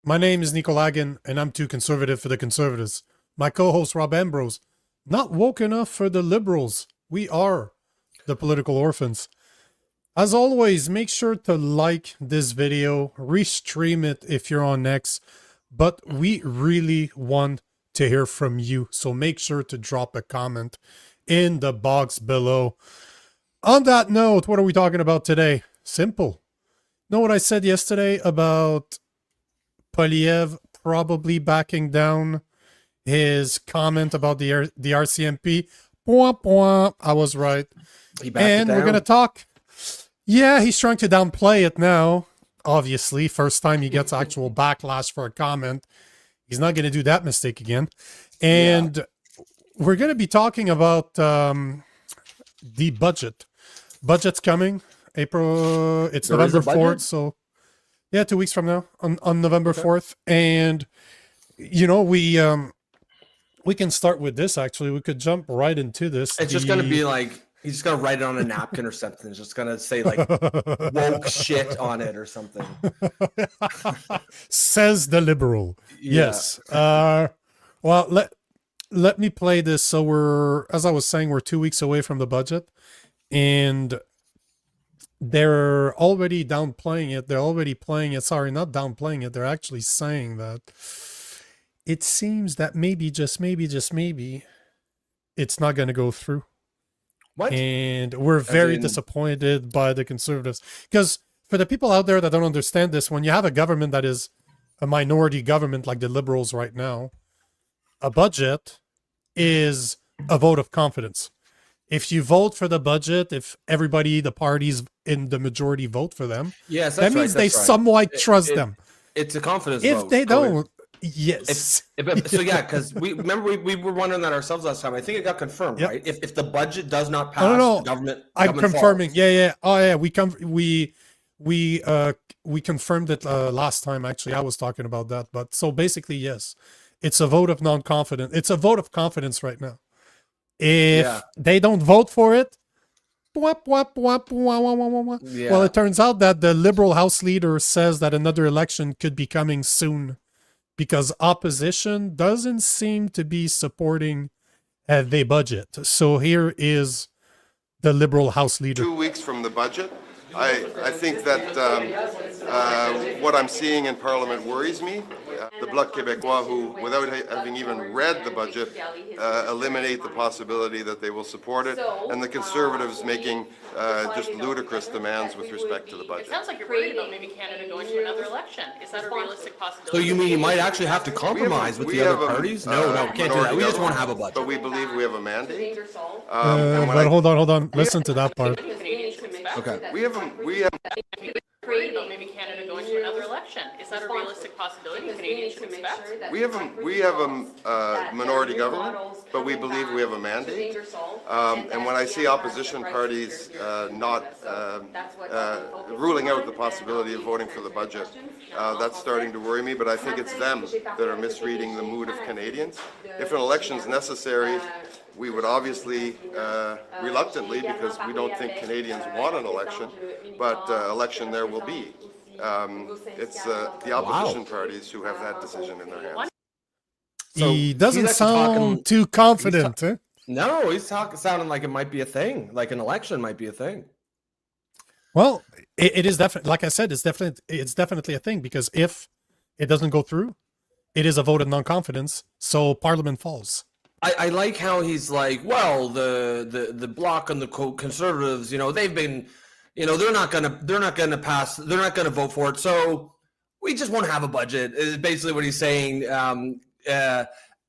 My name is Nico Lagan, and I'm too conservative for the conservatives. My co-host Rob Ambrose, not woke enough for the liberals. We are the political orphans. As always, make sure to like this video, restream it if you're on X, but we really want to hear from you, so make sure to drop a comment in the box below. On that note, what are we talking about today? Simple. Know what I said yesterday about Poilievre probably backing down his comment about the RCMP? I was right. And we're going to talk. Yeah, he's trying to downplay it now. Obviously, first time he gets actual backlash for a comment. He's not going to do that mistake again. And we're going to be talking about the budget. Budget's coming. April, it's November 4th, so yeah, 2 weeks from now on November 4th. And, you know, we can start with this, actually. We could jump right into this. It's just going to be like, he's just going to write it on a napkin or something. It's just going to say like woke shit on it or something. Says the liberal. Yeah. Yes. Well, let me play this. So we're, as I was saying, we're 2 weeks away from the budget. And they're already downplaying it. They're already playing it. Sorry, not downplaying it. They're actually saying that it seems that maybe, just maybe, it's not going to go through. What? And we're very disappointed by the conservatives. Because for the people out there that don't understand this, when you have a government that is a minority government like the liberals right now, a budget is a vote of confidence. If you vote for the budget, if everybody, the parties in the majority vote for them, yes, that means they somewhat trust them. It's a confidence if vote. If they don't, yes. So yeah, because we were wondering that ourselves last time. I think it got confirmed, right? If the budget does not pass, the government I'm confirming. Falls. Yeah. Oh yeah, we confirmed it last time. Actually, I was talking about that. But so basically, yes, it's a vote of non-confidence. It's a vote of confidence right now. If they don't vote for it, well, it turns out that the Liberal House leader says that another election could be coming soon because opposition doesn't seem to be supporting the budget. So here is the Liberal House leader. 2 weeks from the budget. I think that what I'm seeing in Parliament worries me. The Bloc Québécois, who, without having even read the budget, eliminate the possibility that they will support it, and the Conservatives making just ludicrous demands with respect to the budget. It sounds like you're worried about maybe Canada going to another election. Is that a realistic possibility? So you mean you might actually have to compromise with the other parties? No, we can't do that. We just won't have a budget. But we believe we have a mandate. But hold on. Listen to that part. Okay. We have worried about maybe Canada going to another election. Is that a realistic possibility Canadians should expect? We have a minority government, but we believe we have a mandate. And when I see opposition parties not ruling out the possibility of voting for the budget, that's starting to worry me. But I think it's them that are misreading the mood of Canadians. If an election is necessary, we would obviously, reluctantly, because we don't think Canadians want an election, but election there will be. It's the opposition parties who have that decision in their hands. He doesn't sound too confident. No, he's sounding like it might be a thing, like an election might be a thing. Well, it is definitely, like I said, it's definitely a thing, because if it doesn't go through, it is a vote of non-confidence, so Parliament falls. I like how he's like, well, the Bloc and the Conservatives, they've been, they're not gonna pass, they're not gonna vote for it, so we just won't have a budget. Is basically what he's saying.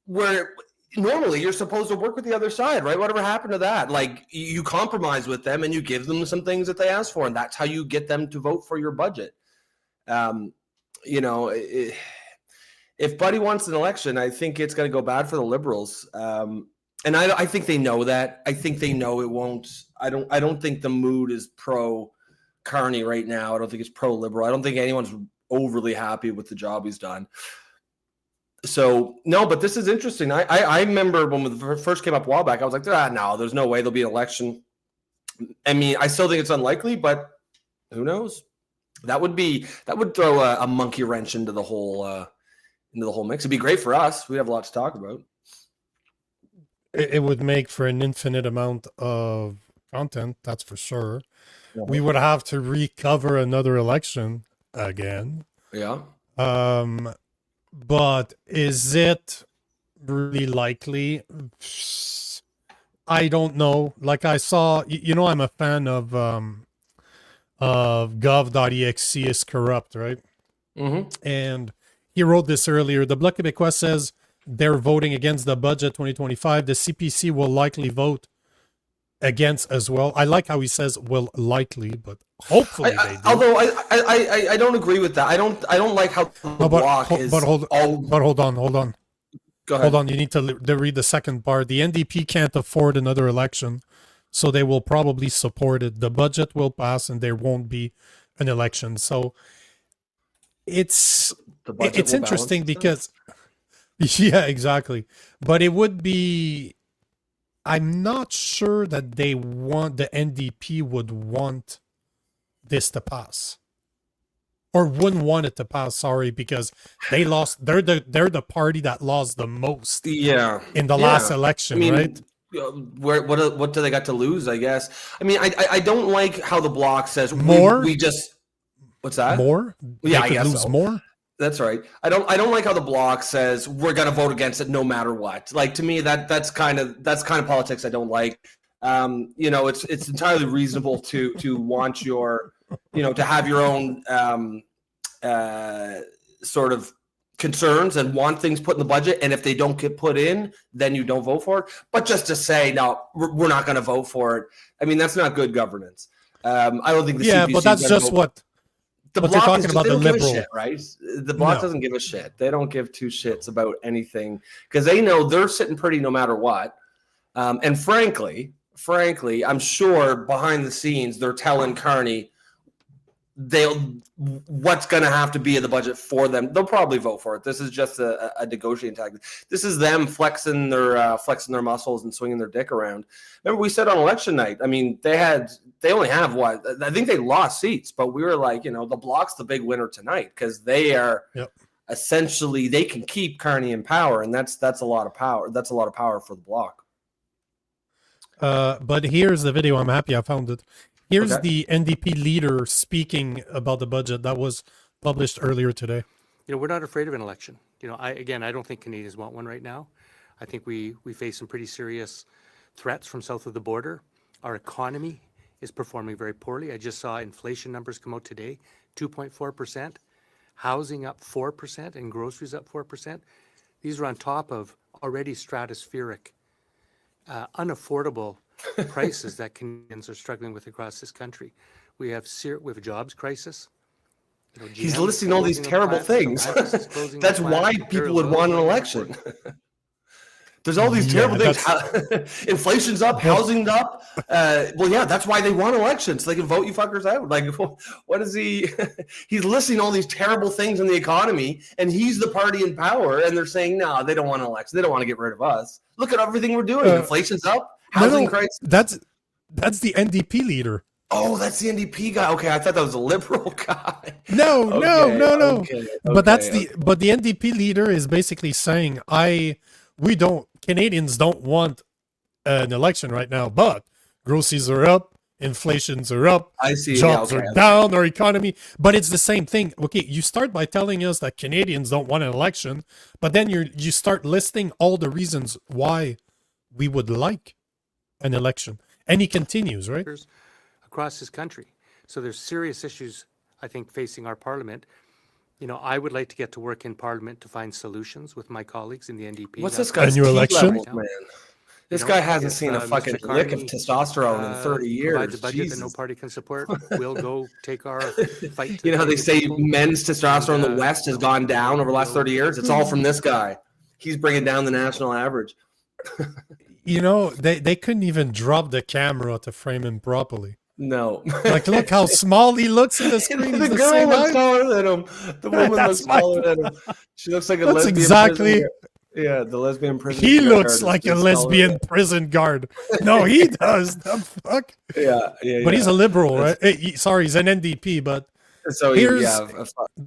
Where normally you're supposed to work with the other side, right? Whatever happened to that? Like you compromise with them and you give them some things that they ask for, and that's how you get them to vote for your budget. If Buddy wants an election, I think it's going to go bad for the Liberals. And I think they know that. I think they know it won't. I don't think the mood is pro-Carney right now. I don't think it's pro-Liberal. I don't think anyone's overly happy with the job he's done. So, no, but this is interesting. I remember when we first came up a while back, I was like, no, there's no way there'll be an election. I mean, I still think it's unlikely, but who knows? That would throw a monkey wrench into the whole mix. It'd be great for us. We have a lot to talk about. It would make for an infinite amount of content, that's for sure. We would have to recover another election again. Yeah. But is it really likely? I don't know. Like I saw, I'm a fan of gov.exe is corrupt, right? Mm-hmm. And he wrote this earlier. The Bloc Québécois says they're voting against the budget 2025. The CPC will likely vote against as well. I like how he says will likely, but hopefully they do. Although I don't agree with that. I don't like how the Bloc is. But hold on. Go ahead. Hold on. You need to read the second part. The NDP can't afford another election, so they will probably support it. The budget will pass, and there won't be an election. So it's interesting because, yeah, exactly. But it would be. I'm not sure that the NDP would want this to pass, or wouldn't want it to pass. Sorry, because they lost. They're the party that lost the most. Yeah. In the last election, right? What do they got to lose? I guess. I mean, I don't like how the Bloc says more. We just. What's that? More? Yeah, I guess lose so. More. That's right. I don't like how the Bloc says we're gonna vote against it no matter what. Like, to me, that's kind of politics I don't like. It's entirely reasonable to want your, to have your own sort of concerns and want things put in the budget, and if they don't get put in, then you don't vote for it. But just to say no, we're not going to vote for it. I mean, that's not good governance. I don't think the CPC but that's just what. The Bloc Bloc talking about the liberal, shit, right? The Bloc doesn't give a shit. They don't give two shits about anything because they know they're sitting pretty no matter what. And frankly, I'm sure behind the scenes they're telling Carney what's going to have to be in the budget for them. They'll probably vote for it. This is just a negotiating tactic. This is them flexing their muscles and swinging their dick around. Remember, we said on election night. I mean, they only have what? I think they lost seats, but we were like, the Bloc's the big winner tonight because they are essentially they can keep Carney in power, and that's a lot of power. That's a lot of power for the Bloc. But here's the video. I'm happy I found it. Here's the NDP leader speaking about the budget that was published earlier today. We're not afraid of an election. I don't think Canadians want one right now. I think we face some pretty serious threats from south of the border. Our economy is performing very poorly. I just saw inflation numbers come out today, 2.4%, housing up 4%, and groceries up 4%. These are on top of already stratospheric, unaffordable prices that Canadians are struggling with across this country. We have a jobs crisis. He's listing all these terrible things. That's why people would want an election. There's all these terrible things. Inflation's up, housing's up. That's why they want elections. So they can vote you fuckers out. Like, what is he? He's listing all these terrible things in the economy, and he's the party in power, and they're saying, no, they don't want an election. They don't want to get rid of us. Look at everything we're doing. Inflation's up, housing crisis. That's the NDP leader. Oh, that's the NDP guy. Okay, I thought that was a liberal guy. No. But the NDP leader is basically saying, Canadians don't want an election right now, but groceries are up, inflations are up, I see, jobs are down, our economy. But it's the same thing. Okay, you start by telling us that Canadians don't want an election, but then you start listing all the reasons why we would like an election. And he continues, right? Across this country. So there's serious issues, I think, facing our parliament. I would like to get to work in Parliament to find solutions with my colleagues in the NDP. What's this guy's new election? Level, man? This guy hasn't seen a fucking lick of testosterone in 30 years. Provides a budget that no party can support. We'll go take our fight. How they say men's testosterone in the West has gone down over the last 30 years? It's all from this guy. He's bringing down the national average. They couldn't even drop the camera to frame him properly. No. Like, look how small he looks in the screen. The girl looks taller than him. The woman looks taller than him. She looks like a lesbian exactly. Yeah, the lesbian prison He looks like a lesbian prison guard. No, he does. The fuck? Yeah. But he's a liberal, right? He's an NDP, but So Here's- yeah,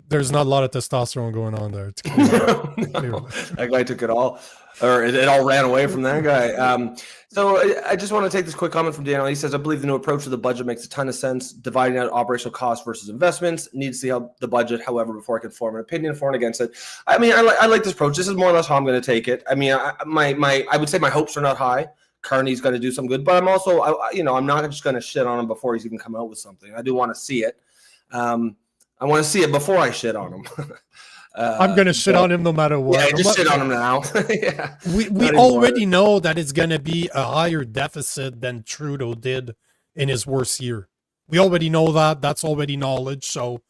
There's not a lot of testosterone going on there. It's that guy took it all, or it all ran away from that guy. So I just want to take this quick comment from Daniel. He says, I believe the new approach to the budget makes a ton of sense. Dividing out operational costs versus investments. Need to see how the budget, however, before I can form an opinion for and against it. I mean, I like this approach. This is more or less how I'm going to take it. I mean, I would say my hopes are not high. Carney's going to do some good, but I'm also, I'm not just going to shit on him before he's even come out with something. I do want to see it. I want to see it before I shit on him. I'm going to shit on him no matter what. Yeah, just shit on him now. Yeah. We already know that it's going to be a higher deficit than Trudeau did in his worst year. We already know that. That's already knowledge. So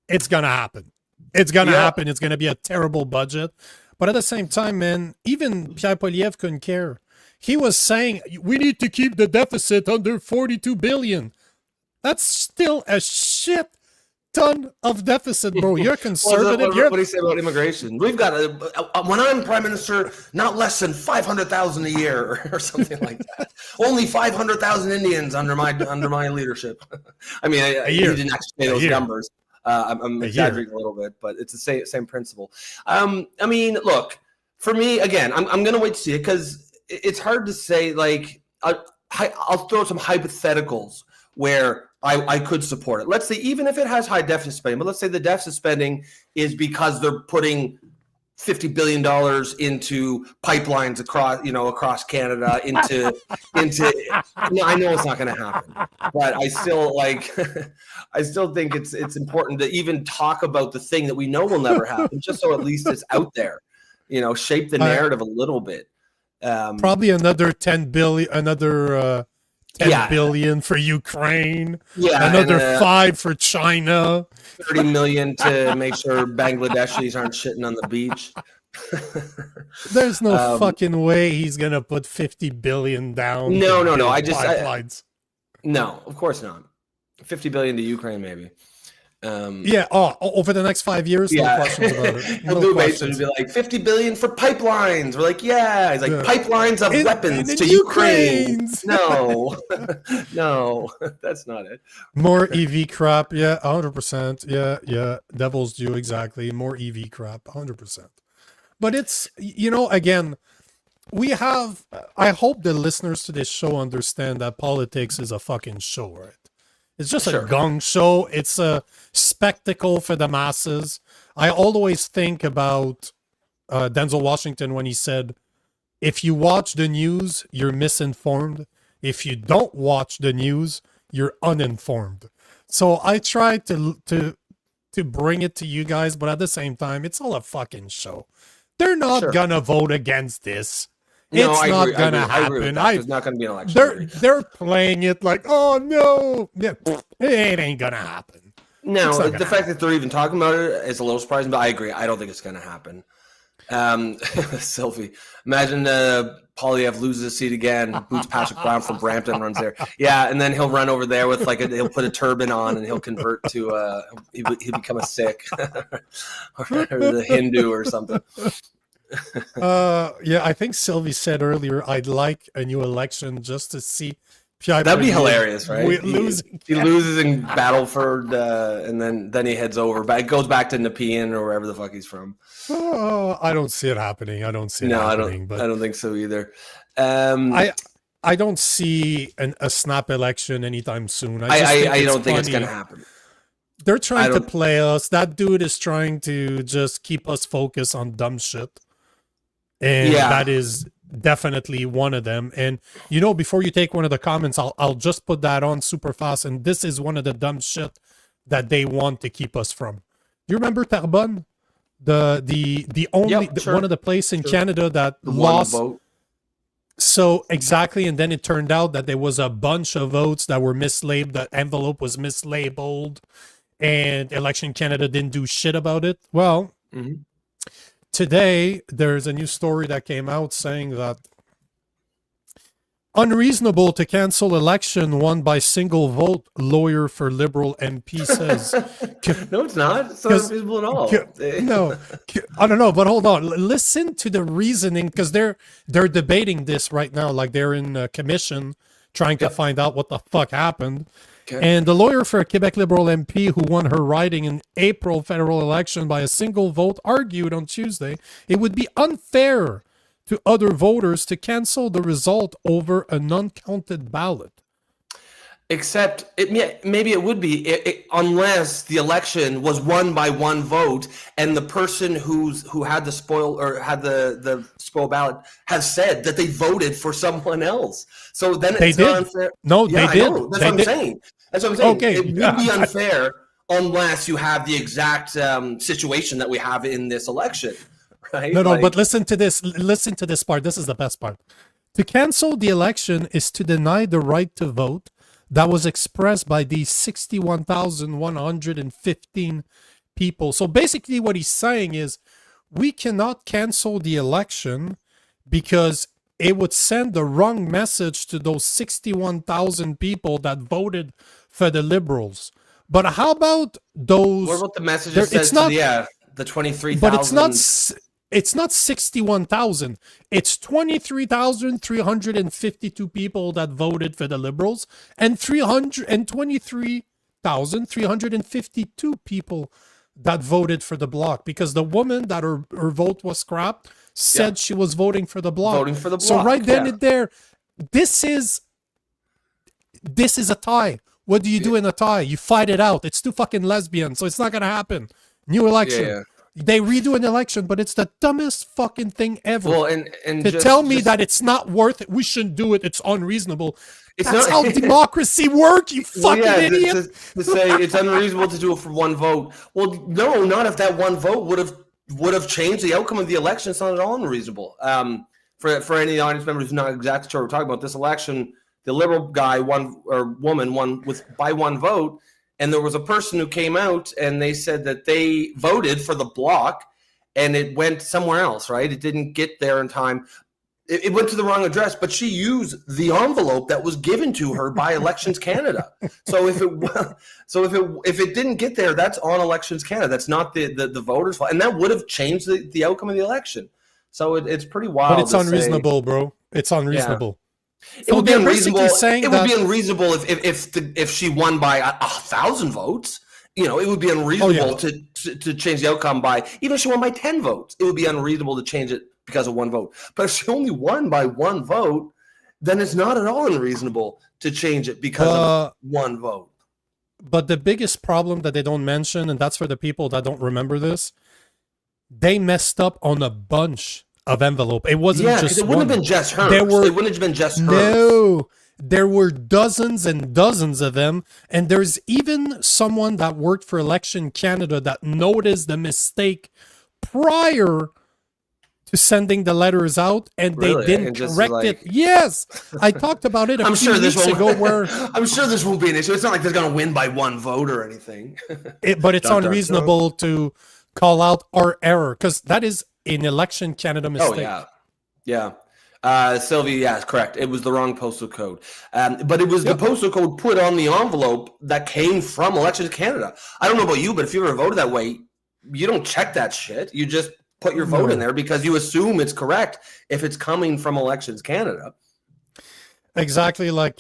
it's going to happen. It's going to happen. It's going to be a terrible budget. But at the same time, man, even Pierre Poilievre couldn't care. He was saying, we need to keep the deficit under 42 billion. That's still a shit ton of deficit, bro. You're conservative. What do you say about immigration? We've got when I'm prime minister, not less than 500,000 a year or something like that. Only 500,000 Indians under my leadership. I mean, he didn't actually say those numbers. I'm exaggerating a little bit, but it's the same principle. I mean, look, for me, again, I'm going to wait to see it because it's hard to say. Like, I'll throw some hypotheticals where I could support it. Let's say even if it has high deficit spending, but let's say the deficit spending is because they're putting $50 billion into pipelines across Canada into I know it's not going to happen, but I still I still think it's important to even talk about the thing that we know will never happen, just so at least it's out there, shape the narrative a little bit. Probably another 10 billion, 10 billion for Ukraine. Yeah, another 5 for China. 30 million to make sure Bangladeshis aren't shitting on the beach. There's no fucking way he's gonna put 50 billion down. No. No, of course not. 50 billion to Ukraine, maybe. Over the next 5 years, no questions about it. He'll be like 50 billion for pipelines. We're like, yeah. He's like, pipelines of weapons to Ukraine. No, that's not it. More EV crap, 100%. Yeah, Devil's due, exactly. More EV crap, 100%. But it's, again, I hope the listeners to this show understand that politics is a fucking show, right? It's just a gong show. It's a spectacle for the masses. I always think about Denzel Washington when he said, if you watch the news, you're misinformed. If you don't watch the news, you're uninformed. So I try to bring it to you guys, but at the same time, it's all a fucking show. They're not going to vote against this. It's not going to happen. There's not going to be an election. They're playing it like, oh no, it ain't going to happen. No, the fact that they're even talking about it is a little surprising, but I agree. I don't think it's going to happen. Sylvie, imagine Poilievre loses his seat again, boots Patrick Brown from Brampton, runs there. Yeah, and then he'll run over there with he'll put a turban on and he'll convert to he'll become a Sikh or the Hindu or something. I think Sylvie said earlier, I'd like a new election just to see Pierre. That'd be hilarious, right? He loses in Battleford, and then he heads over, but it goes back to Nepean or wherever the fuck he's from. Oh, I don't see it happening. I don't think so either. I don't see a snap election anytime soon. I don't think it's gonna happen. They're trying to play us. That dude is trying to just keep us focused on dumb shit. And that is definitely one of them. And, before you take one of the comments, I'll just put that on super fast. And this is one of the dumb shit that they want to keep us from. Do you remember Terrebonne? The only one of the places in Canada that lost. So exactly. And then it turned out that there was a bunch of votes that were mislabeled. The envelope was mislabeled. And Election Canada didn't do shit about it. Well, today there's a new story that came out saying that unreasonable to cancel election won by single vote, lawyer for Liberal MP says. No, it's not. It's not unreasonable at all. No, I don't know, but hold on. Listen to the reasoning, because they're debating this right now. Like they're in a commission trying to find out what the fuck happened. And the lawyer for a Quebec Liberal MP who won her riding in April federal election by a single vote argued on Tuesday it would be unfair to other voters to cancel the result over an uncounted ballot. Except maybe it would be unless the election was won by one vote and the person who had the spoil or had the spoil ballot has said that they voted for someone else. So then it's not unfair. No, yeah, they did. That's what I'm saying. That's what I'm saying. Okay. It would be unfair unless you have the exact situation that we have in this election. Right? No, but listen to this. Listen to this part. This is the best part. To cancel the election is to deny the right to vote that was expressed by these 61,115 people. So basically what he's saying is we cannot cancel the election because it would send the wrong message to those 61,000 people that voted for the Liberals. But how about those... What about the message that says the 23,000... But it's not 61,000. It's 23,352 people that voted for the Liberals and 323,352 people that voted for the Bloc, because the woman that her vote was scrapped said she was voting for the Bloc. Voting for the Bloc. So right then and there, this is a tie. What do you do in a tie? You fight it out. It's too fucking lesbian, so it's not gonna happen. New election. Yeah. They redo an election, but it's the dumbest fucking thing ever. Well, and to tell me that it's not worth it, we shouldn't do it, it's unreasonable. That's how democracy works, you fucking idiot. To say it's unreasonable to do it for one vote. Well, no, not if that one vote would have changed the outcome of the election. It's not at all unreasonable. For any audience members who's not exactly sure what we're talking about, this election, the Liberal guy won, or woman won by one vote. And there was a person who came out and they said that they voted for the Bloc and it went somewhere else, right? It didn't get there in time. It went to the wrong address, but she used the envelope that was given to her by Elections Canada. So if it didn't get there, that's on Elections Canada. That's not the voters' fault. And that would have changed the outcome of the election. So it's pretty wild. But it's unreasonable, bro. It's unreasonable. Yeah. It would be unreasonable. It would be unreasonable if she won by 1,000 votes. You know, it would be unreasonable to change the outcome by, even if she won by 10 votes. It would be unreasonable to change it because of one vote. But if she only won by one vote, then it's not at all unreasonable to change it because of one vote. But the biggest problem that they don't mention, and that's for the people that don't remember this, they messed up on a bunch of envelope. It wasn't just it wouldn't have been just hers. It wouldn't have been just hers. No, there were dozens and dozens of them, and there's even someone that worked for Election Canada that noticed the mistake prior to sending the letters out, and they didn't correct it. Yes, I talked about it a few weeks ago. I'm sure this won't be an issue. It's not like they're going to win by one vote or anything. But it's unreasonable to call out our error, because that is an Election Canada mistake. Oh, yeah. Sylvie, yes, correct. It was the wrong postal code. But it was the postal code put on the envelope that came from Elections Canada. I don't know about you, but if you ever voted that way, you don't check that shit. You just put your vote in there because you assume it's correct if it's coming from Elections Canada. Exactly like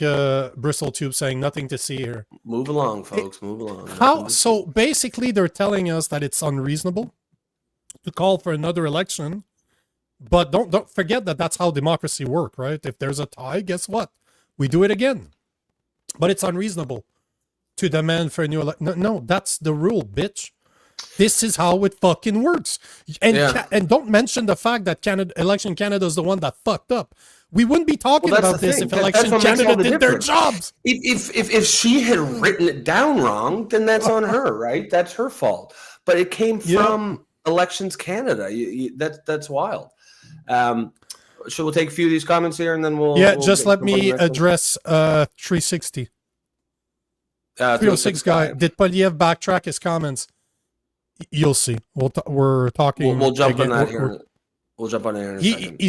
Bristol Tube saying, nothing to see here. Move along, folks. Move along. So basically they're telling us that it's unreasonable to call for another election, but don't forget that that's how democracy works, right? If there's a tie, guess what? We do it again. But it's unreasonable to demand for a new election. No, that's the rule, bitch. This is how it fucking works. And don't mention the fact that Election Canada is the one that fucked up. We wouldn't be talking about this if Election Canada did their jobs. If she had written it down wrong, then that's on her, right? That's her fault. But it came from Elections Canada. That's wild. Should we take a few of these comments here and then we'll just let me address 360. 306 guy. Did Poilievre backtrack his comments? You'll see. We're talking. We'll jump on that here. We'll jump on there in a second.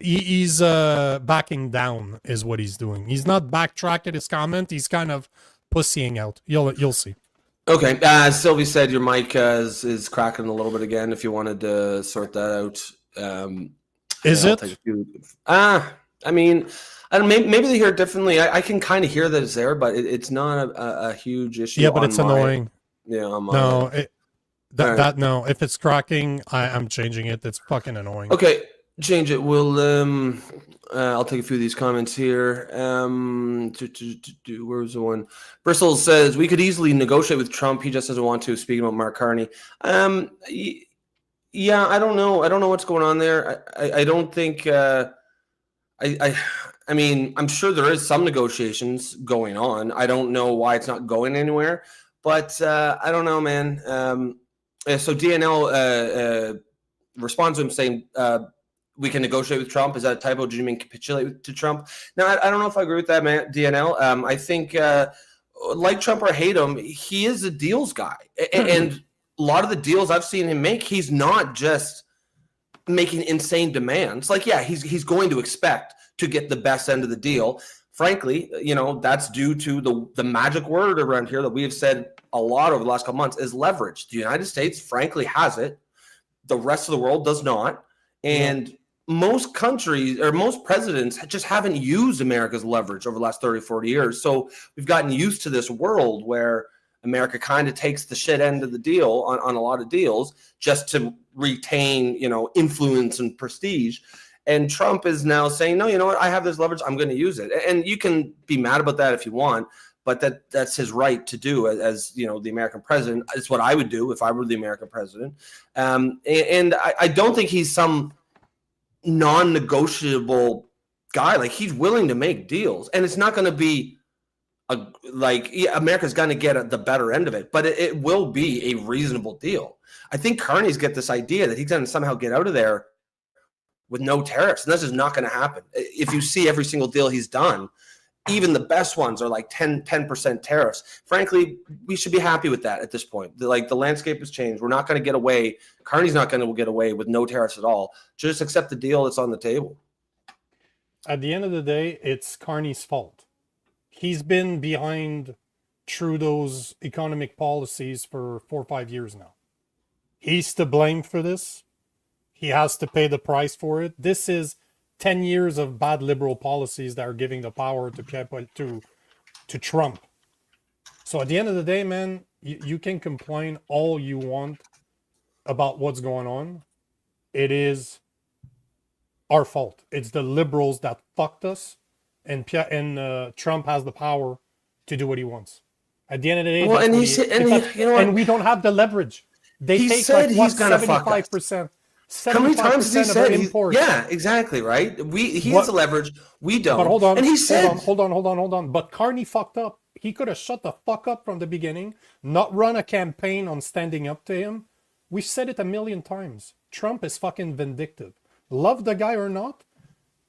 He's backing down is what he's doing. He's not backtracking his comment. He's kind of pussying out. You'll see. Okay. Sylvie said your mic is cracking a little bit again. If you wanted to sort that out, is it? I mean, I don't. Maybe they hear it differently. I can kind of hear that it's there, but it's not a huge issue. Yeah, but on it's my, annoying. Yeah, on my No, end. no. If it's cracking, I'm changing it. It's fucking annoying. Okay, change it. We'll I'll take a few of these comments here. Where's the one? Bristol says we could easily negotiate with Trump. He just doesn't want to. Speaking about Mark Carney, yeah, I don't know. I don't know what's going on there. I don't think. I mean, I'm sure there is some negotiations going on. I don't know why it's not going anywhere, but I don't know, man. So DNL responds to him saying, we can negotiate with Trump. Is that a typo? Do you mean capitulate to Trump? No, I don't know if I agree with that, man. DNL. I think, like Trump or hate him, he is a deals guy. And a lot of the deals I've seen him make, he's not just making insane demands. Like, yeah, he's going to expect to get the best end of the deal. Frankly, that's due to the magic word around here that we have said a lot over the last couple months is leverage. The United States, frankly, has it. The rest of the world does not. And most countries or most presidents just haven't used America's leverage over the last 30, 40 years. So we've gotten used to this world where America kind of takes the shit end of the deal on a lot of deals just to retain, influence and prestige. And Trump is now saying, no, you know what? I have this leverage. I'm going to use it. And you can be mad about that if you want, but that's his right to do as the American president. It's what I would do if I were the American president. And I don't think he's some non-negotiable guy. Like, he's willing to make deals, and it's not going to be America's going to get the better end of it, but it will be a reasonable deal. I think Carney's got this idea that he's going to somehow get out of there with no tariffs, and this is not going to happen. If you see every single deal he's done, even the best ones are like 10% tariffs. Frankly, we should be happy with that at this point. The landscape has changed. We're not going to get away. Carney's not going to get away with no tariffs at all. Just accept the deal that's on the table. At the end of the day, it's Carney's fault. He's been behind Trudeau's economic policies for 4 or 5 years now. He's to blame for this. He has to pay the price for it. This is 10 years of bad liberal policies that are giving the power to Trump. So at the end of the day, man, you can complain all you want about what's going on. It is our fault. It's the liberals that fucked us, and Trump has the power to do what he wants. At the end of the day, and we don't have the leverage. They take like what 75%. How many times has he said yeah, exactly, right? He has the leverage. We don't. But hold on. And he said, hold on. But Carney fucked up. He could have shut the fuck up from the beginning, not run a campaign on standing up to him. We've said it a million times. Trump is fucking vindictive. Love the guy or not,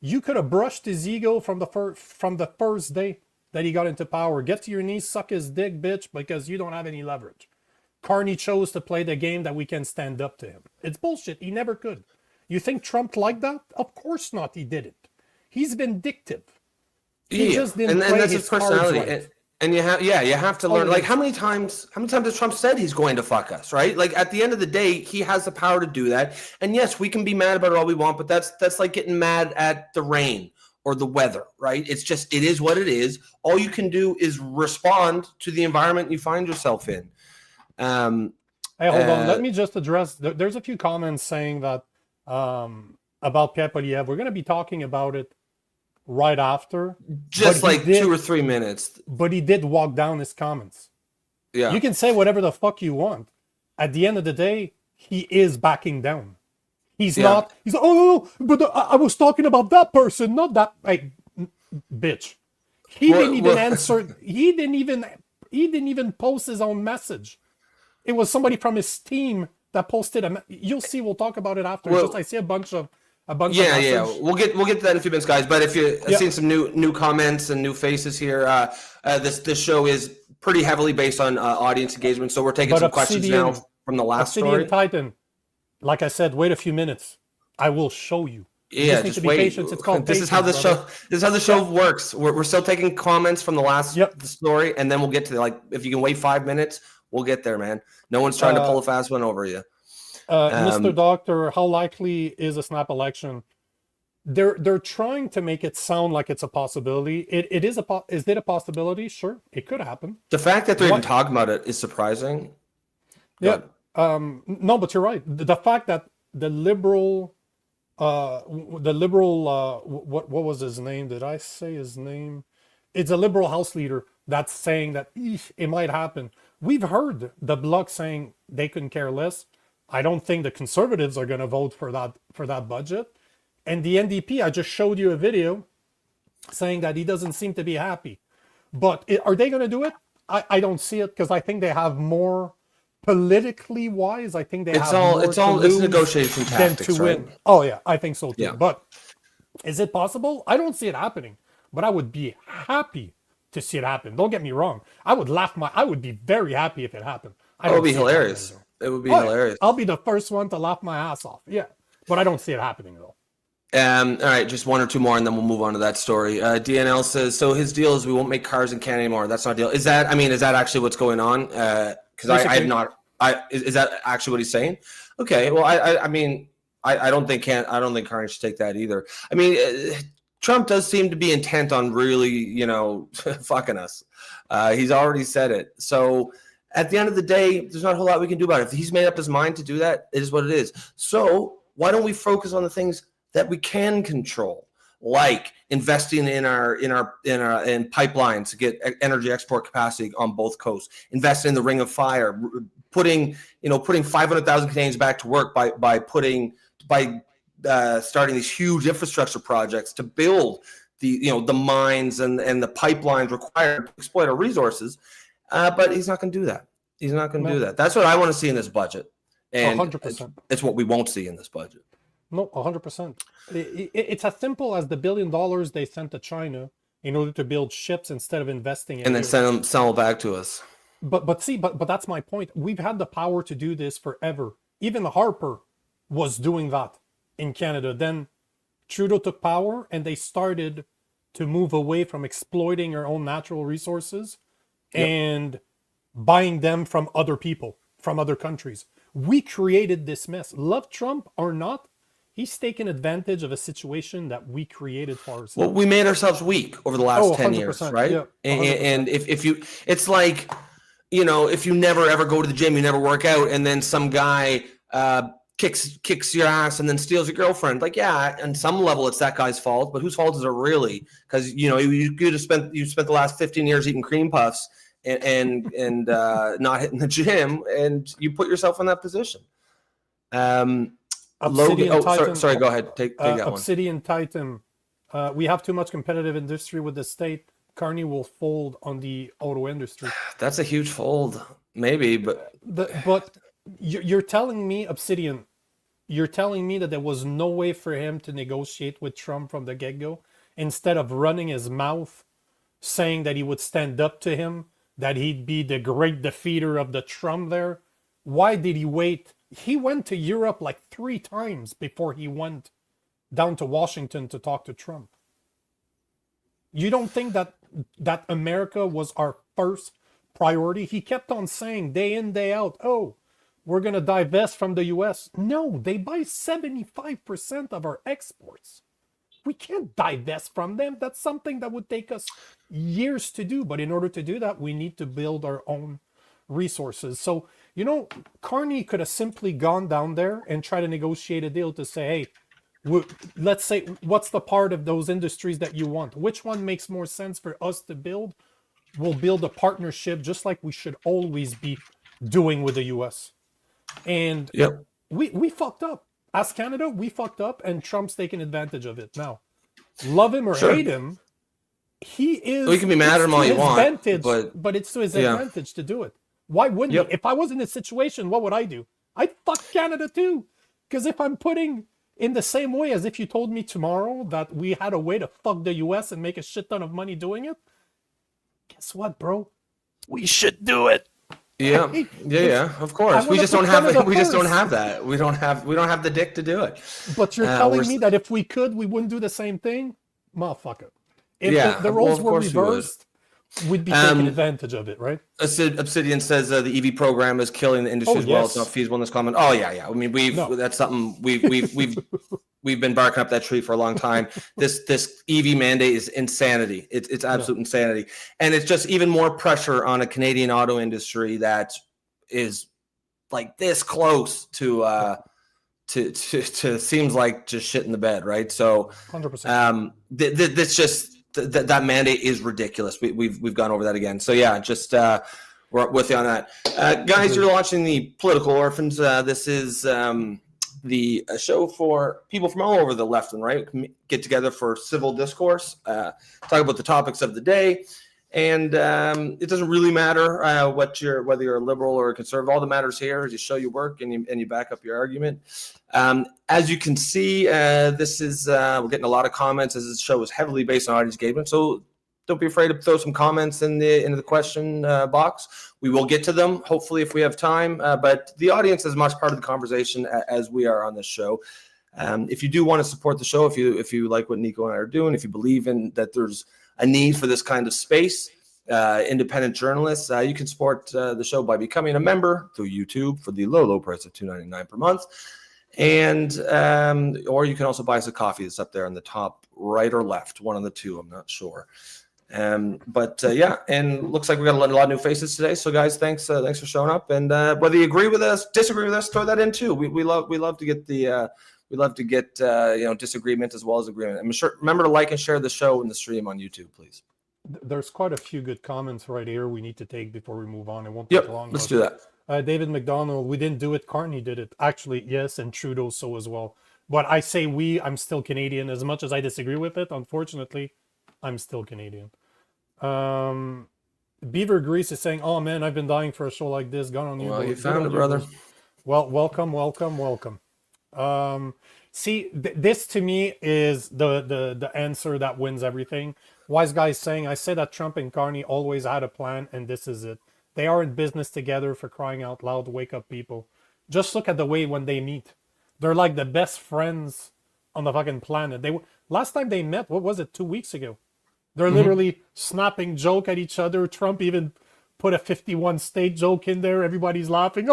you could have brushed his ego from the first day that he got into power. Get to your knees, suck his dick, bitch, because you don't have any leverage. Carney chose to play the game that we can stand up to him. It's bullshit. He never could. You think Trump liked that? Of course not. He didn't. He's vindictive. He just didn't play that's his personality. Right. And you have to learn. Like, how many times has Trump said he's going to fuck us, right? Like, at the end of the day, he has the power to do that. And yes, we can be mad about it all we want, but that's like getting mad at the rain or the weather, right? It's just, it is what it is. All you can do is respond to the environment you find yourself in. Hey, hold on. Let me just address. There's a few comments saying that about Pierre Poilievre. We're going to be talking about it right after. Just like 2 or 3 minutes. But he did walk down his comments. Yeah. You can say whatever the fuck you want. At the end of the day, he is backing down. He's not. He's like, oh, but I was talking about that person, not that. Like, bitch. He didn't even answer. He didn't even post his own message. It was somebody from his team that posted you'll see. We'll talk about it after. I see a bunch of. Yeah. We'll get to that in a few minutes, guys. But if you've seen some new comments and new faces here, this show is pretty heavily based on audience engagement. So we're taking some questions now from the last story. Titan, like I said, wait a few minutes. I will show you. Yeah, just wait. Patience. It's called this patience, is how this show. This is how the show works. We're still taking comments from the last story, and then we'll get to if you can wait 5 minutes, we'll get there, man. No one's trying to pull a fast one over you. Mr. Doctor, how likely is a snap election? they're trying to make it sound like it's a possibility. It is is it a possibility? Sure, it could happen. The fact that they're even What- talking about it is surprising. Yeah. No, but you're right. The fact that the liberal, what was his name? Did I say his name? It's a liberal House leader that's saying that it might happen. We've heard the Bloc saying they couldn't care less. I don't think the Conservatives are going to vote for that budget. And the NDP, I just showed you a video saying that he doesn't seem to be happy. But are they going to do it? I don't see it, because I think they have more politically wise. I think they It's have all more it's to all it's lose negotiation than tactics, to right? win. Oh yeah, I think so too. Yeah. But is it possible? I don't see it happening. But I would be happy to see it happen. Don't get me wrong. I would be very happy if it happened. It would be hilarious. It would be hilarious. I'll be the first one to laugh my ass off. Yeah. But I don't see it happening though. All right, just one or two more, and then we'll move on to that story. DNL says, so his deal is we won't make cars in Canada anymore. That's not a deal. Is that actually what's going on? Because I have not. Is that actually what he's saying? Okay. Well, I don't think Carney should take that either. I mean, Trump does seem to be intent on really, fucking us. He's already said it. So at the end of the day, there's not a whole lot we can do about it. If he's made up his mind to do that, it is what it is. So why don't we focus on the things that we can control, like investing in pipelines to get energy export capacity on both coasts, investing in the Ring of Fire, putting 500,000 Canadians back to work by starting these huge infrastructure projects to build the mines and the pipelines required to exploit our resources. But he's not going to do that. He's not going to do that. That's what I want to see in this budget. And 100%. It's what we won't see in this budget. No, 100%. It's as simple as the $1 billion they sent to China in order to build ships instead of investing in And then sell them back to us. But that's my point. We've had the power to do this forever. Even Harper was doing that in Canada. Then Trudeau took power and they started to move away from exploiting our own natural resources and buying them from other people, from other countries. We created this mess. Love Trump or not, he's taken advantage of a situation that we created for ourselves. Well, we made ourselves weak over the last 10 years, right? Yeah, and if you, it's like, if you never ever go to the gym, you never work out, and then some guy kicks your ass and then steals your girlfriend. Like, yeah, on some level, it's that guy's fault, but whose fault is it really? Because you spent the last 15 years eating cream puffs and not hitting the gym, and you put yourself in that position. Obsidian Titan, sorry, go ahead. Take that one. Obsidian Titan. We have too much competitive industry with the state. Carney will fold on the auto industry. That's a huge fold, maybe, but you're telling me, Obsidian, you're telling me that there was no way for him to negotiate with Trump from the get-go, instead of running his mouth, saying that he would stand up to him, that he'd be the great defeater of the Trump there. Why did he wait? He went to Europe like 3 times before he went down to Washington to talk to Trump. You don't think that America was our first priority? He kept on saying day in, day out, oh, we're going to divest from the US. No, they buy 75% of our exports. We can't divest from them. That's something that would take us years to do. But in order to do that, we need to build our own resources. So, Carney could have simply gone down there and try to negotiate a deal to say, hey, let's say, what's the part of those industries that you want? Which one makes more sense for us to build? We'll build a partnership just like we should always be doing with the US. And we fucked up. As Canada, we fucked up, and Trump's taking advantage of it now. Love him or hate him, he is. Well, you can be mad at him all you want, but it's to his advantage to do it. Why wouldn't he? If I was in this situation, what would I do? I'd fuck Canada too. Because if I'm putting in the same way as if you told me tomorrow that we had a way to fuck the US and make a shit ton of money doing it, guess what, bro? We should do it. Yeah, of course. We just don't have it. We just don't have that. We don't have the dick to do it. But you're telling me that if we could, we wouldn't do the same thing? Motherfucker. If the roles were reversed, We'd be taking advantage of it, right? Obsidian says the EV program is killing the industry as well. It's not feasible in this comment. Oh yeah. I mean, that's something we've been barking up that tree for a long time. This EV mandate is insanity. It's absolute insanity, and it's just even more pressure on a Canadian auto industry that is like this close to seems like just shit in the bed, right? So 100%. That's just that mandate is ridiculous. We've gone over that again. So yeah, just we're with you on that. Guys, you're watching the Political Orphans. This is the show for people from all over the left and right. Get together for civil discourse, talk about the topics of the day. And it doesn't really matter whether you're a liberal or a conservative. All that matters here is you show your work and you back up your argument. As you can see, this is we're getting a lot of comments as this show is heavily based on audience engagement. So don't be afraid to throw some comments into the question box. We will get to them, hopefully, if we have time. But the audience is as much part of the conversation as we are on this show. If you do want to support the show, if you like what Nico and I are doing, if you believe in that there's a need for this kind of space, independent journalists, you can support the show by becoming a member through YouTube for the low price of $2.99 per month. And or you can also buy us a coffee that's up there on the top right or left, one of the two, I'm not sure. But yeah, and looks like we got a lot of new faces today. So guys, thanks for showing up. And whether you agree with us, disagree with us, throw that in too. We love to get the disagreement as well as agreement. I'm sure. Remember to like and share the show and the stream on YouTube, please. There's quite a few good comments right here we need to take before we move on. It won't take long. Let's do that. David McDonald, we didn't do it. Carney did it. Actually, yes, and Trudeau so as well. But I say I'm still Canadian. As much as I disagree with it, unfortunately, I'm still Canadian. Beaver Grease is saying, oh man, I've been dying for a show like this. Gone on you. Well, you found it, brother. Well, welcome. See, this to me is the answer that wins everything. Wise guy is saying, I say that Trump and Carney always had a plan, and this is it. They are in business together, for crying out loud. Wake up, people. Just look at the way when they meet. They're like the best friends on the fucking planet. Last time they met, what was it, 2 weeks ago? They're literally snapping joke at each other. Trump even put a 51 state joke in there. Everybody's laughing.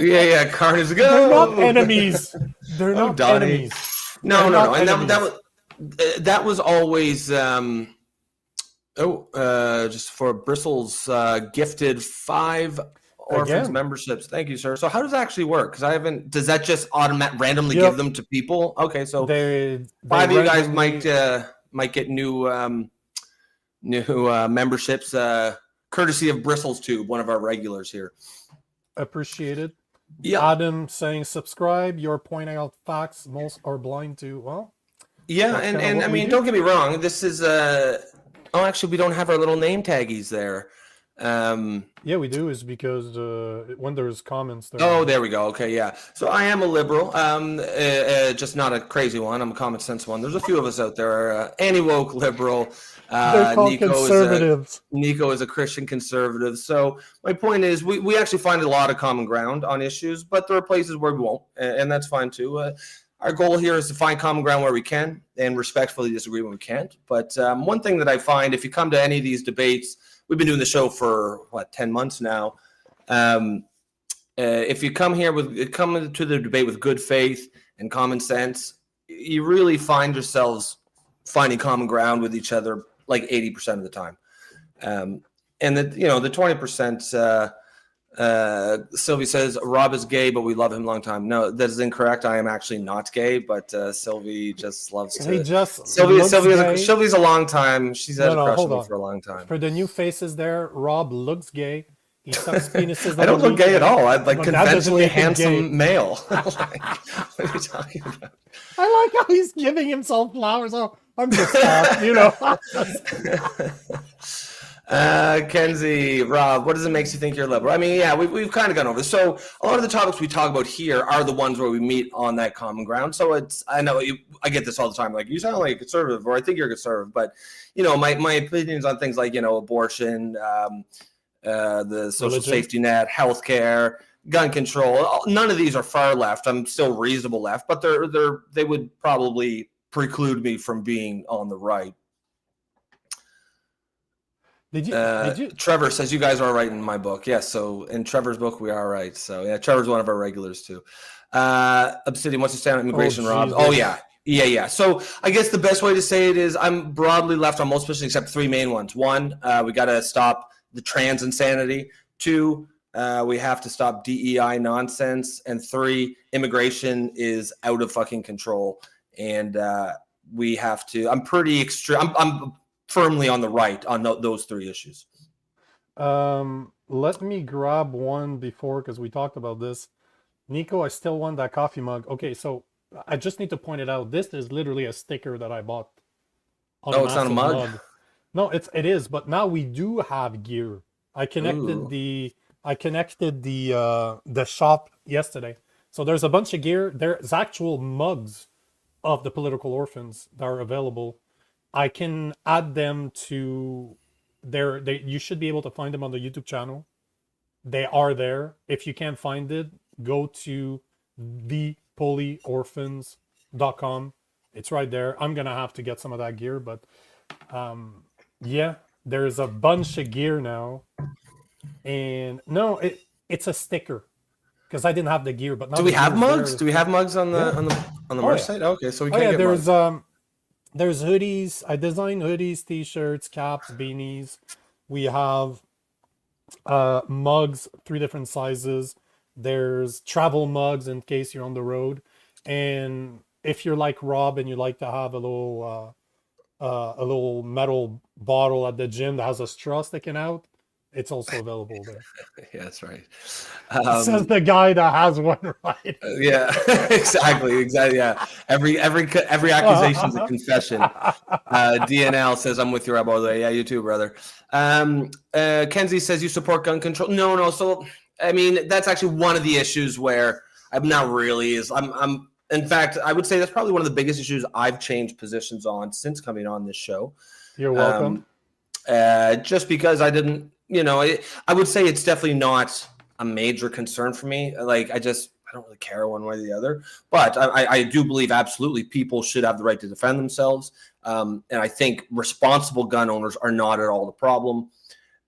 Yeah, Carney's good. They're not enemies. They're not enemies. No. And that was always just for Bristles gifted 5 Orphans memberships. Thank you, sir. So how does that actually work? Because I haven't. Does that just randomly give them to people? Okay, so 5 of you guys might get new memberships. Courtesy of Bristles Tube, one of our regulars here. Appreciated. Yeah. Adam saying subscribe. You're pointing out facts most are blind to. Well. Yeah, and I mean, don't get me wrong. This is actually, we don't have our little name taggies there. Yeah, we do. Is because when there's comments. There we go. Okay, yeah. So I am a liberal, just not a crazy one. I'm a common sense one. There's a few of us out there. Anti-woke liberal. They're called conservatives. Nico is a Christian conservative. So my point is, we actually find a lot of common ground on issues, but there are places where we won't, and that's fine too. Our goal here is to find common ground where we can and respectfully disagree when we can't. But one thing that I find, if you come to any of these debates, we've been doing the show for 10 months now. If you come to the debate with good faith and common sense, you really find yourselves finding common ground with each other like 80% of the time. And the 20%. Sylvie says Rob is gay, but we love him a long time. No, that is incorrect. I am actually not gay, but Sylvie just loves to. Sylvie's a long time. She's had a crush on me for a long time. For the new faces there, Rob looks gay. He sucks penises. I don't look gay at all. I'm like conventionally handsome male. What are you talking about? I like how he's giving himself flowers. Oh, I'm just Kenzie, Rob, what does it make you think you're liberal? I mean, yeah, we've kind of gone over this. So a lot of the topics we talk about here are the ones where we meet on that common ground. So I know I get this all the time. Like, you sound like a conservative, or I think you're a conservative. But, my opinions on things like, abortion, the social safety net, healthcare, gun control, none of these are far left. I'm still reasonable left, but they would probably preclude me from being on the right. Did you? Trevor says you guys are right in my book. Yes, so in Trevor's book we are right. So yeah, Trevor's one of our regulars too. Obsidian, what's your stand on immigration, Rob? Jesus. Oh yeah. So I guess the best way to say it is I'm broadly left on most positions except three main ones. One, we got to stop the trans insanity. Two, we have to stop DEI nonsense. And three, immigration is out of fucking control. And we have to. I'm pretty extreme. I'm firmly on the right on those three issues. Let me grab one before because we talked about this. Nico, I still want that coffee mug. Okay, so I just need to point it out. This is literally a sticker that I bought. Oh, it's not a massive mug? No, it is, but now we do have gear. I connected Ooh. the shop yesterday. So there's a bunch of gear. There's actual mugs of the Political Orphans that are available. I can add them to you should be able to find them on the YouTube channel. They are there. If you can't find it, go to thepoliorphans.com. It's right there. I'm gonna have to get some of that gear, but yeah, there's a bunch of gear now. And no, it's a sticker because I didn't have the gear. But now Do we the have gear's mugs? there. Do we have mugs on the merch yeah. site? Okay, so we Oh can yeah, get there's mugs. there's hoodies. I designed hoodies, t-shirts, caps, beanies. We have mugs, 3 different sizes. There's travel mugs in case you're on the road. And if you're like Rob and you like to have a little metal bottle at the gym that has a straw sticking out, it's also available there. Yeah, that's right. Says the guy that has one, right? Yeah, exactly. Yeah, every accusation is a confession. DNL says I'm with you, Rob, all the way. Yeah, you too, brother. Kenzie says you support gun control. No. So I mean, that's actually one of the issues where I'm not really. I'm. In fact, I would say that's probably one of the biggest issues I've changed positions on since coming on this show. You're welcome. Just because I didn't, I would say it's definitely not a major concern for me. Like, I don't really care one way or the other. But I do believe absolutely people should have the right to defend themselves. And I think responsible gun owners are not at all the problem.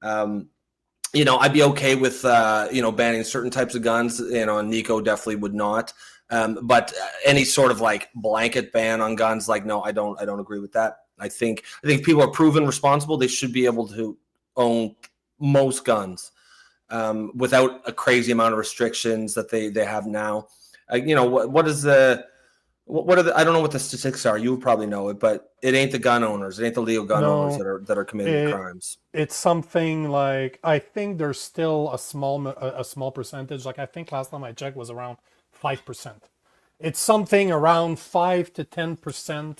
I'd be okay with, banning certain types of guns. Nico definitely would not. But any sort of like blanket ban on guns, like, no, I don't agree with that. I think people are proven responsible. They should be able to own most guns without a crazy amount of restrictions that they have now. What are the I don't know what the statistics are. You would probably know it, but it ain't the gun owners. It ain't the legal gun owners that are committing crimes. It's something like, I think there's still a small percentage. Like, I think last time I checked was around 5%. It's something around 5 to 10%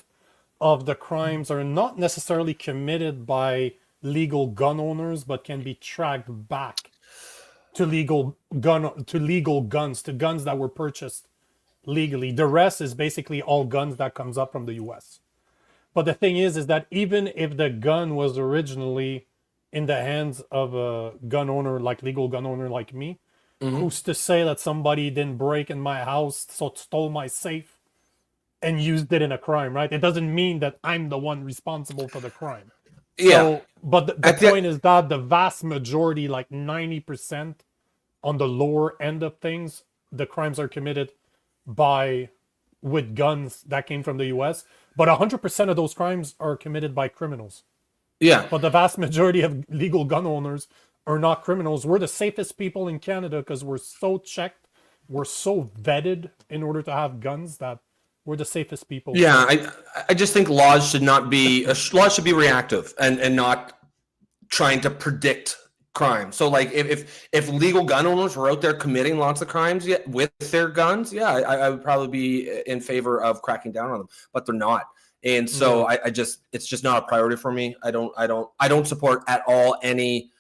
of the crimes are not necessarily committed by legal gun owners, but can be tracked back to legal guns, to guns that were purchased legally. The rest is basically all guns that comes up from the US. But the thing is that even if the gun was originally in the hands of a gun owner, like legal gun owner like me, who's to say that somebody didn't break in my house, so stole my safe and used it in a crime, right? It doesn't mean that I'm the one responsible for the crime. Yeah. So, but the point is that the vast majority, like 90% on the lower end of things, the crimes are committed with guns that came from the US. But 100% of those crimes are committed by criminals. Yeah. But the vast majority of legal gun owners are not criminals. We're the safest people in Canada because we're so checked, we're so vetted in order to have guns that we're the safest people. Yeah, I just think laws should be reactive and not trying to predict crime. So like if legal gun owners were out there committing lots of crimes with their guns, I would probably be in favor of cracking down on them, but they're not. And so it's just not a priority for me. I don't support at all any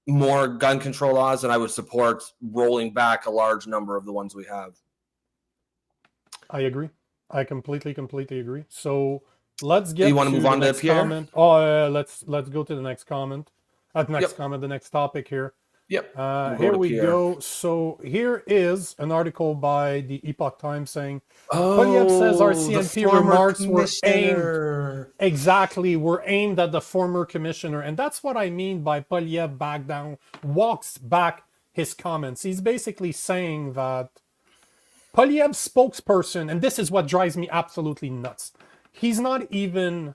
more gun control laws, and I would support rolling back a large number of the ones we have. I agree. I completely agree. So let's get. Do you want to move on to Pierre? Comment. Oh, let's go to the next comment. The next topic here. Yep. We'll Here to we Pierre. go. So here is an article by the Epoch Times saying Oh, Poilievre says the RCMP former remarks were aimed commissioner. were aimed at the former commissioner, and that's what I mean by Poilievre Backdown walks back his comments. He's basically saying that Poilievre's spokesperson, and this is what drives me absolutely nuts. He's not even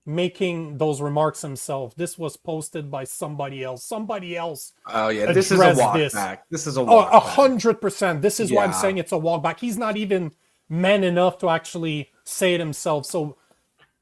making those remarks himself. This was posted by somebody else. Somebody else. Oh yeah, this is a addressed walk this. back. This is a Oh, walk back. 100%. This is why I'm Yeah. saying it's a walk back. He's not even man enough to actually say it himself. So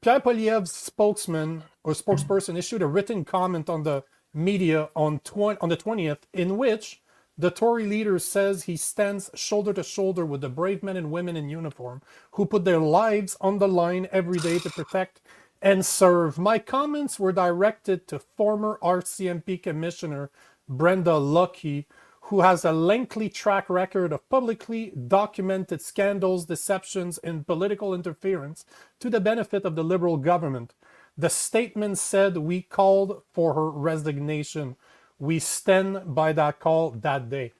Pierre Poilievre's spokesman or spokesperson issued a written comment on the media on the 20th, in which the Tory leader says he stands shoulder to shoulder with the brave men and women in uniform who put their lives on the line every day to protect and serve. My comments were directed to former RCMP Commissioner Brenda Lucki, who has a lengthy track record of publicly documented scandals, deceptions, and political interference to the benefit of the Liberal government. The statement said we called for her resignation. We stand by that call that day.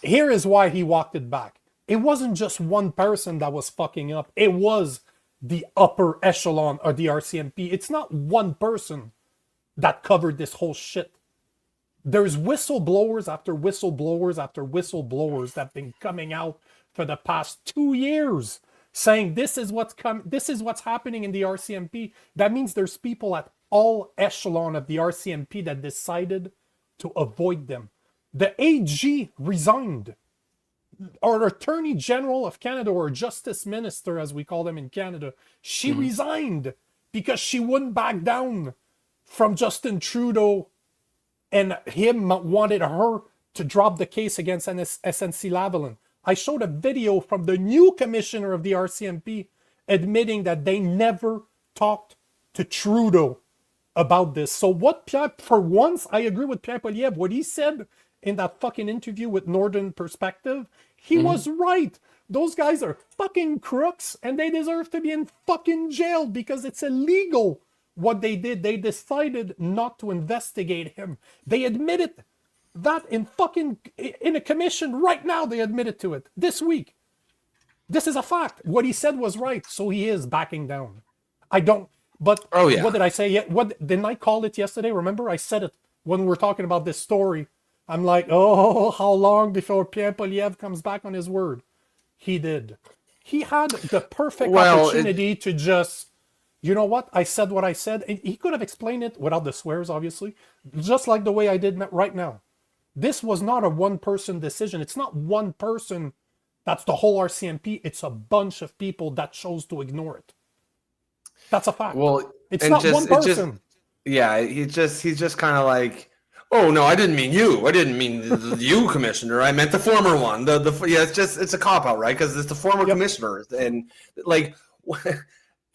Here is why he walked it back. It wasn't just one person that was fucking up. It was the upper echelon of the RCMP. It's not one person that covered this whole shit. There's whistleblowers after whistleblowers after whistleblowers that have been coming out for the past 2 years saying this is what's happening in the RCMP. That means there's people at all echelon of the RCMP that decided to avoid them. The AG resigned. Our Attorney General of Canada, or Justice Minister as we call them in Canada, she resigned because she wouldn't back down from Justin Trudeau, and him wanted her to drop the case against SNC-Lavalin. I showed a video from the new commissioner of the RCMP admitting that they never talked to Trudeau about this. So what Pierre, for once, I agree with Pierre Poilievre. What he said in that fucking interview with Northern Perspective, he was right. Those guys are fucking crooks and they deserve to be in fucking jail because it's illegal what they did. They decided not to investigate him. They admitted that in a commission right now. They admitted to it this week. This is a fact. What he said was right. So he is backing down. But what did I say? What didn't I call it yesterday? Remember, I said it when we were talking about this story. I'm like, oh, how long before Pierre Poilievre comes back on his word? He did. He had the perfect opportunity to just, you know what? I said what I said. He could have explained it without the swears, obviously, just like the way I did right now. This was not a one-person decision. It's not one person that's the whole RCMP. It's a bunch of people that chose to ignore it. That's a fact. Well, it's not one person. He's just kind of like, oh no, I didn't mean you. I didn't mean you, Commissioner. I meant the former one. It's a cop out, right? Because it's the former commissioner, and like,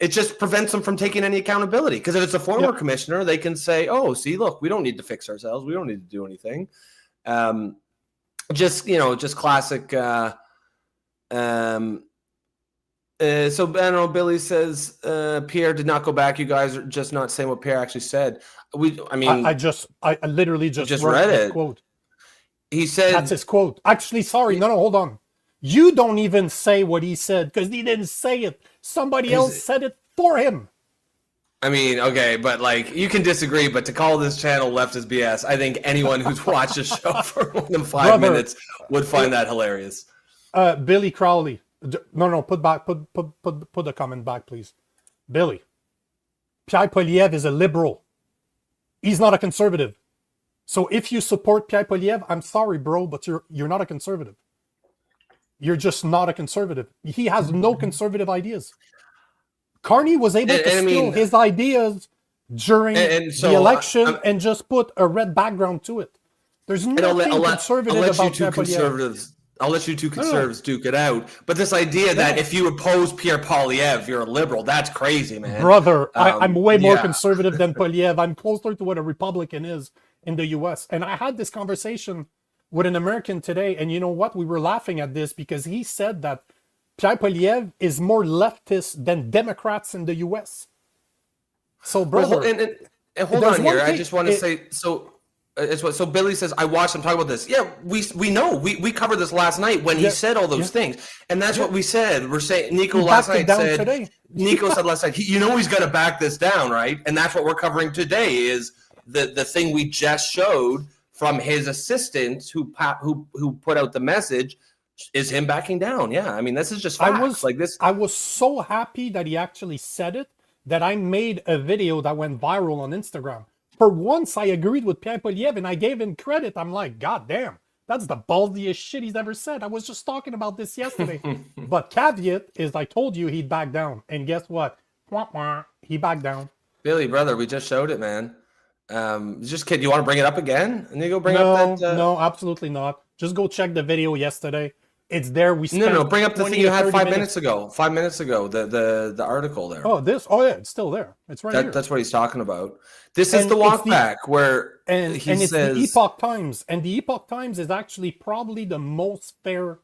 it just prevents them from taking any accountability. Because if it's a former commissioner, they can say, oh, see, look, we don't need to fix ourselves. We don't need to do anything. Just classic. So I don't know. Billy says Pierre did not go back. You guys are just not saying what Pierre actually said. I literally just read it. Quote. He said that's his quote. Actually, sorry, no, hold on. You don't even say what he said because he didn't say it. Somebody else said it for him. I mean, okay, but like you can disagree, but to call this channel leftist BS, I think anyone who's watched the show for more than 5 minutes would find that hilarious. Billy Crowley. No, put the comment back, please. Billy. Pierre Poilievre is a liberal. He's not a conservative. So if you support Pierre Poilievre, I'm sorry, bro, but you're not a conservative. You're just not a conservative. He has no conservative ideas. Carney was able to steal his ideas during the election and just put a red background to it. There's nothing conservative about Pierre Poilievre. I'll let you two conservatives duke it out. But this idea that if you oppose Pierre Poilievre, you're a liberal, that's crazy, man. Brother, I'm way more conservative than Poilievre. I'm closer to what a Republican is in the U.S. And I had this conversation with an American today, and you know what? We were laughing at this because he said that Pierre Poilievre is more leftist than Democrats in the U.S. So, brother... And hold on here. I just want to say... So It's what. So Billy says, I watched him talk about this. Yeah, we know. We covered this last night when he said all those things, and that's what we said. We're saying Nico last night said. Today. Nico said last night, he's going to back this down, right? And that's what we're covering today is the thing we just showed from his assistant who put out the message is him backing down. Yeah, I mean this is just facts. I was so happy that he actually said it that I made a video that went viral on Instagram. For once, I agreed with Pierre Poilievre and I gave him credit. I'm like, God damn, that's the ballsiest shit he's ever said. I was just talking about this yesterday. But caveat is I told you he'd back down. And guess what? Wah, wah, he backed down. Billy, brother, we just showed it, man. Just kid, you want to bring it up again? And you go bring up that. No, absolutely not. Just go check the video yesterday. It's there. We no. Bring up the thing you had 5 minutes ago. 5 minutes ago, the article there. Oh, this. Oh, yeah, it's still there. It's right here. That's what he's talking about. This is the Walkback where he says the Epoch Times, and the Epoch Times is actually probably the most fair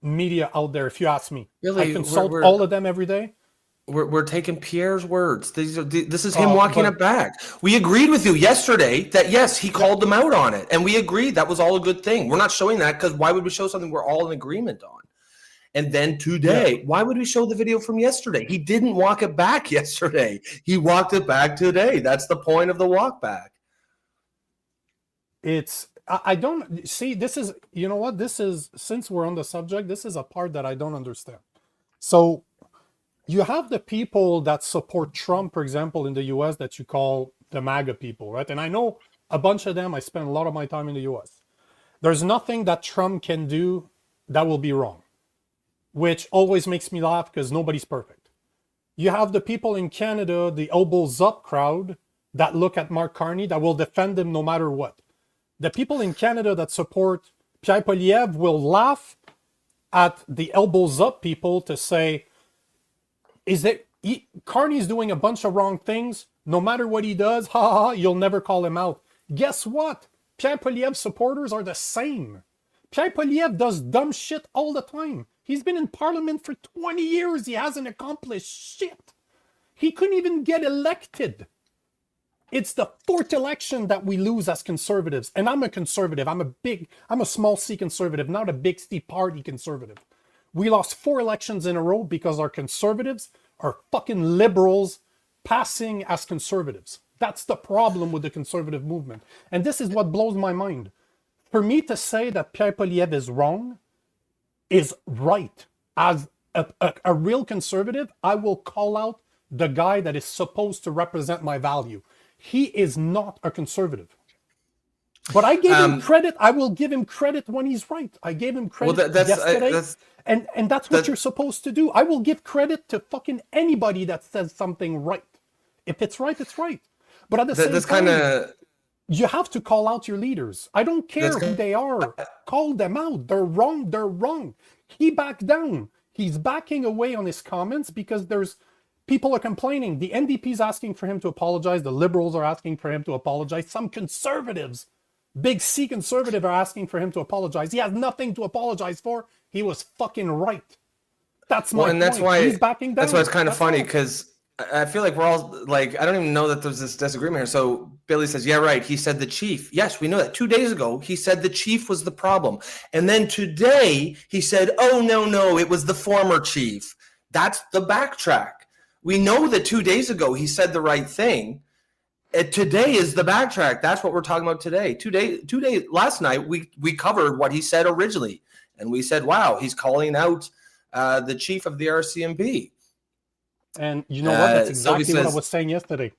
media out there, if you ask me. Really, I consult all of them every day. We're taking Pierre's words. This is him walking it back. We agreed with you yesterday that yes, he called them out on it, and we agreed that was all a good thing. We're not showing that because why would we show something we're all in agreement on? And then today, why would we show the video from yesterday? He didn't walk it back yesterday. He walked it back today. That's the point of the walk back. I don't see. This is, you know what? This is, since we're on the subject, this is a part that I don't understand. So you have the people that support Trump, for example, in the US that you call the MAGA people, right? And I know a bunch of them. I spend a lot of my time in the US. There's nothing that Trump can do that will be wrong, which always makes me laugh because nobody's perfect. You have the people in Canada, the elbows up crowd that look at Mark Carney that will defend him no matter what. The people in Canada that support Pierre Poilievre will laugh at the elbows up people to say, Carney's doing a bunch of wrong things. No matter what he does, ha ha ha, you'll never call him out. Guess what? Pierre Poilievre supporters are the same. Pierre Poilievre does dumb shit all the time. He's been in parliament for 20 years. He hasn't accomplished shit. He couldn't even get elected. It's the fourth election that we lose as conservatives. And I'm a conservative. I'm a small C conservative, not a big C party conservative. We lost 4 elections in a row because our conservatives are fucking liberals passing as conservatives. That's the problem with the conservative movement. And this is what blows my mind. For me to say that Pierre Poilievre is wrong is right. As a real conservative, I will call out the guy that is supposed to represent my value. He is not a conservative. But I gave him credit. I will give him credit when he's right. I gave him credit yesterday. And that's what you're supposed to do. I will give credit to fucking anybody that says something right. If it's right, it's right. But at the same time, you have to call out your leaders. I don't care who they are. Call them out. They're wrong. They're wrong. He backed down. He's backing away on his comments because people are complaining. The NDP is asking for him to apologize. The Liberals are asking for him to apologize. Some conservatives, big C conservative, are asking for him to apologize. He has nothing to apologize for. He was fucking right. That's my point. That's why he's backing down. That's why it's kind of funny because I feel like we're all like, I don't even know that there's this disagreement here. So Billy says, yeah, right. He said the chief. Yes, we know that. 2 days ago, he said the chief was the problem. And then today he said, oh, no, it was the former chief. That's the backtrack. We know that 2 days ago he said the right thing. Today is the backtrack. That's what we're talking about today. Last night we covered what he said originally, and we said, "Wow, he's calling out the chief of the RCMP." And you know what? That's exactly what I was saying yesterday.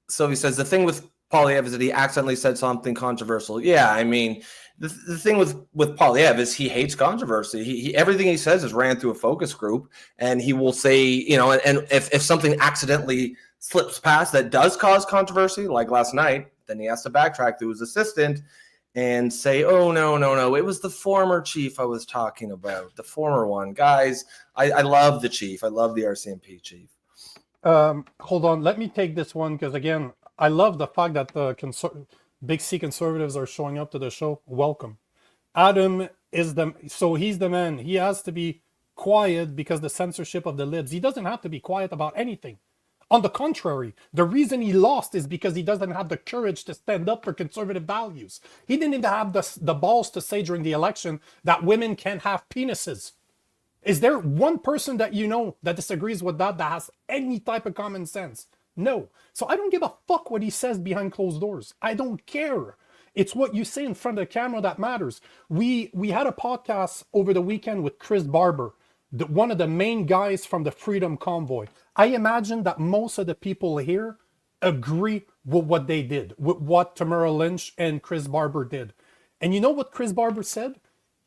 So he says the thing with Poilievre is that he accidentally said something controversial. Yeah, I mean, the thing with Poilievre is he hates controversy. He everything he says is ran through a focus group, and he will say, and if something accidentally slips past that does cause controversy, like last night, then he has to backtrack to his assistant and say, oh, no, it was the former chief I was talking about, the former one. Guys, I love the chief. I love the RCMP chief. Hold on. Let me take this one because, again, I love the fact that the big C conservatives are showing up to the show. Welcome. Adam is he's the man. He has to be quiet because the censorship of the libs. He doesn't have to be quiet about anything. On the contrary, the reason he lost is because he doesn't have the courage to stand up for conservative values. He didn't even have the balls to say during the election that women can have penises. Is there one person that you know that disagrees with that has any type of common sense? No. So I don't give a fuck what he says behind closed doors. I don't care. It's what you say in front of the camera that matters. We had a podcast over the weekend with Chris Barber, one of the main guys from the Freedom Convoy. I imagine that most of the people here agree with what they did, with what Tamara Lynch and Chris Barber did. And you know what Chris Barber said?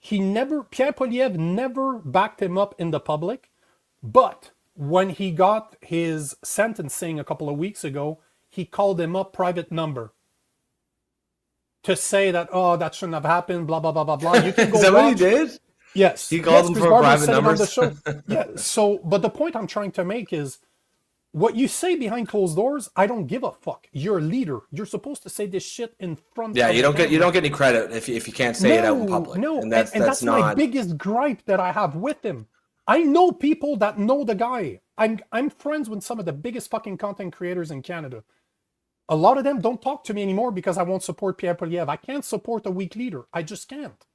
Pierre Poilievre never backed him up in the public, but when he got his sentencing a couple of weeks ago, he called him up private number to say that, oh, that shouldn't have happened, blah, blah, blah, blah, blah. You can go Is that watch. what he did? Yes. He called him Chris for Barber private said it on numbers? the show. Yeah, so, but the point I'm trying to make is, what you say behind closed doors, I don't give a fuck. You're a leader. You're supposed to say this shit in front. Yeah, of you don't the get any credit if you can't say it out in public. No, and that's my not. biggest gripe that I have with him. I know people that know the guy. I'm friends with some of the biggest fucking content creators in Canada. A lot of them don't talk to me anymore because I won't support Pierre Poilievre. I can't support a weak leader. I just can't.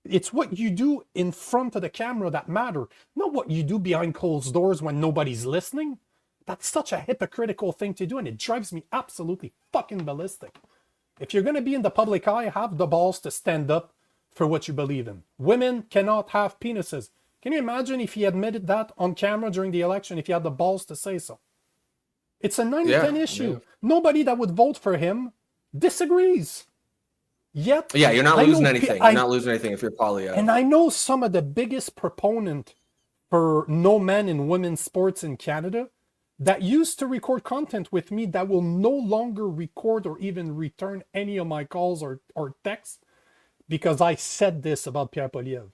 It's what you do in front of the camera that matter, not what you do behind closed doors when nobody's listening. That's such a hypocritical thing to do, and it drives me absolutely fucking ballistic. If you're going to be in the public eye, have the balls to stand up for what you believe in. Women cannot have penises. Can you imagine if he admitted that on camera during the election, if he had the balls to say so? It's a 90-10 issue. Yeah. Nobody that would vote for him disagrees. Yet, yeah, you're not losing anything. You're not losing anything if you're Poilievre. And I know some of the biggest proponent for no men in women's sports in Canada that used to record content with me that will no longer record or even return any of my calls or texts because I said this about Pierre Poilievre.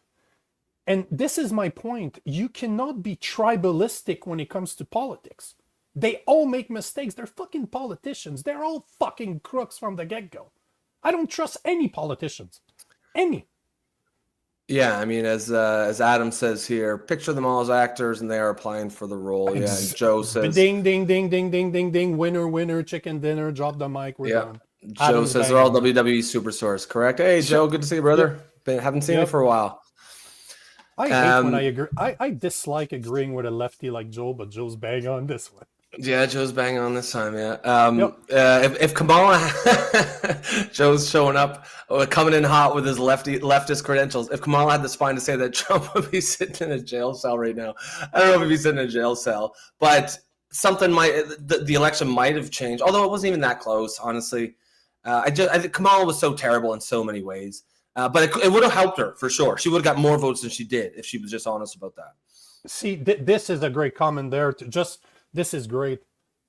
And this is my point. You cannot be tribalistic when it comes to politics. They all make mistakes. They're fucking politicians. They're all fucking crooks from the get-go. I don't trust any politicians. Any. Yeah, I mean, as Adam says here, picture them all as actors and they are applying for the role. Yeah, and Joe says... Ding, ding, ding, ding, ding, ding, ding. Winner, winner, chicken dinner, drop the mic, we're done. Joe Adam's says they're all WWE superstars, correct? Hey, Joe, good to see you, brother. Haven't seen you for a while. I hate when I agree. I dislike agreeing with a lefty like Joe, but Joe's bang on this one. Yeah, Joe's banging on this time, yeah. If Kamala, Joe's showing up, coming in hot with his leftist credentials. If Kamala had the spine to say that Trump would be sitting in a jail cell right now, I don't know if he'd be sitting in a jail cell, but something the election might have changed, although it wasn't even that close, honestly. I think Kamala was so terrible in so many ways, but it would have helped her for sure. She would have got more votes than she did if she was just honest about that. See, this is a great comment there. This is great.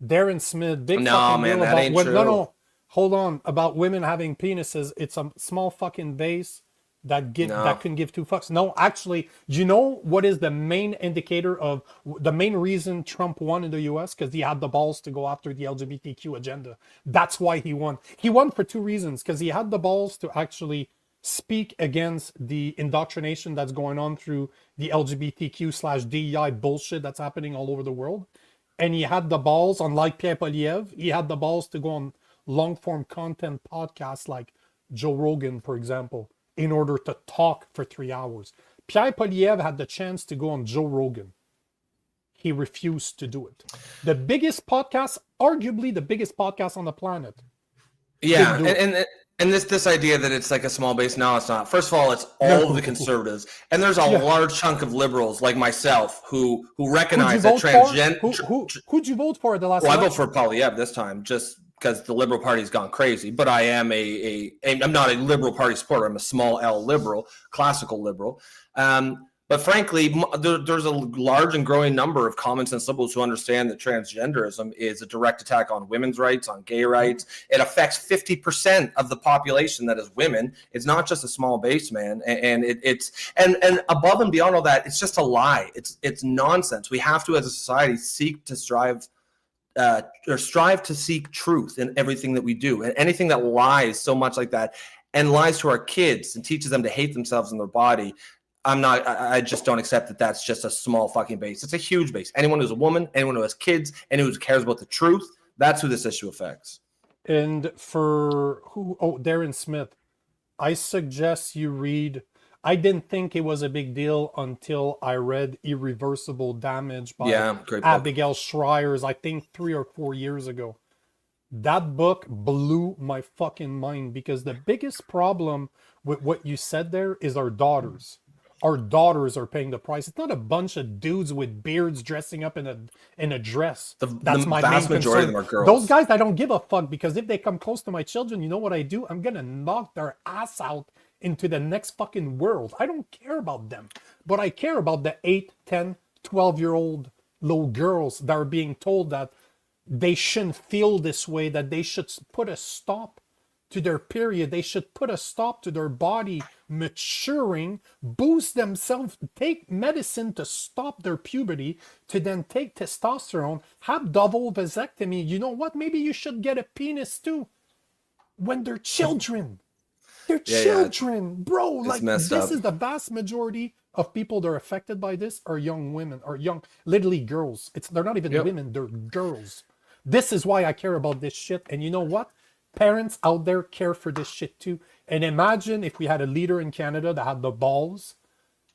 Darren Smith, big fucking deal about women. No, hold on. About women having penises. It's a small fucking base that couldn't give two fucks. No, actually, do you know what is the main indicator of the main reason Trump won in the US? Because he had the balls to go after the LGBTQ agenda. That's why he won. He won for two reasons. Because he had the balls to actually speak against the indoctrination that's going on through the LGBTQ/DEI bullshit that's happening all over the world. And he had the balls, unlike Pierre Poilievre, he had the balls to go on long-form content podcasts like Joe Rogan, for example, in order to talk for 3 hours. Pierre Poilievre had the chance to go on Joe Rogan. He refused to do it. The biggest podcast, arguably the biggest podcast on the planet. Yeah, and this idea that it's like a small base, no, it's not. First of all, it's all of the conservatives, and there's a large chunk of liberals like myself who recognize that transgender. Who'd you vote for the last? Well, I vote for Poilievre this time, just because the Liberal Party's gone crazy. But I am I'm not a Liberal Party supporter. I'm a small L liberal, classical liberal. But frankly, there's a large and growing number of common sense liberals who understand that transgenderism is a direct attack on women's rights, on gay rights. It affects 50% of the population that is women. It's not just a small base, man. And it's above and beyond all that, it's just a lie. It's nonsense. We have to, as a society, strive to seek truth in everything that we do. And anything that lies so much like that and lies to our kids and teaches them to hate themselves and their body, I just don't accept that that's just a small fucking base. It's a huge base. Anyone who's a woman, anyone who has kids, anyone who cares about the truth, that's who this issue affects. And for Darren Smith, I suggest you read. I didn't think it was a big deal until I read Irreversible Damage by great book. Abigail Schreier's, I think 3 or 4 years ago. That book blew my fucking mind, because the biggest problem with what you said there is our daughters. Our daughters are paying the price. It's not a bunch of dudes with beards dressing up in a dress. That's my vast main majority concern. of them are girls. Those guys, I don't give a fuck, because if they come close to my children, you know what I do? I'm gonna knock their ass out into the next fucking world. I don't care about them, but I care about the 8, 10, 12-year-old little girls that are being told that they shouldn't feel this way, that they should put a stop to their period. They should put a stop to their body maturing, boost themselves, take medicine to stop their puberty, to then take testosterone, have double vasectomy. You know what? Maybe you should get a penis too when they're children. They're children, bro. Like, this is the vast majority of people that are affected by this are young women, or young, literally girls. They're not even women, they're girls. This is why I care about this shit. And you know what? Parents out there care for this shit too. And imagine if we had a leader in Canada that had the balls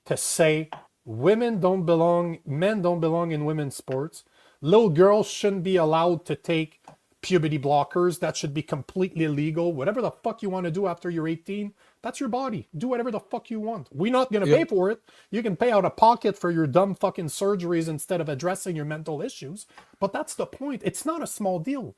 to say, women don't belong, men don't belong in women's sports. Little girls shouldn't be allowed to take puberty blockers. That should be completely illegal. Whatever the fuck you want to do after you're 18, that's your body. Do whatever the fuck you want. We're not going to pay for it. You can pay out of pocket for your dumb fucking surgeries instead of addressing your mental issues. But that's the point. It's not a small deal.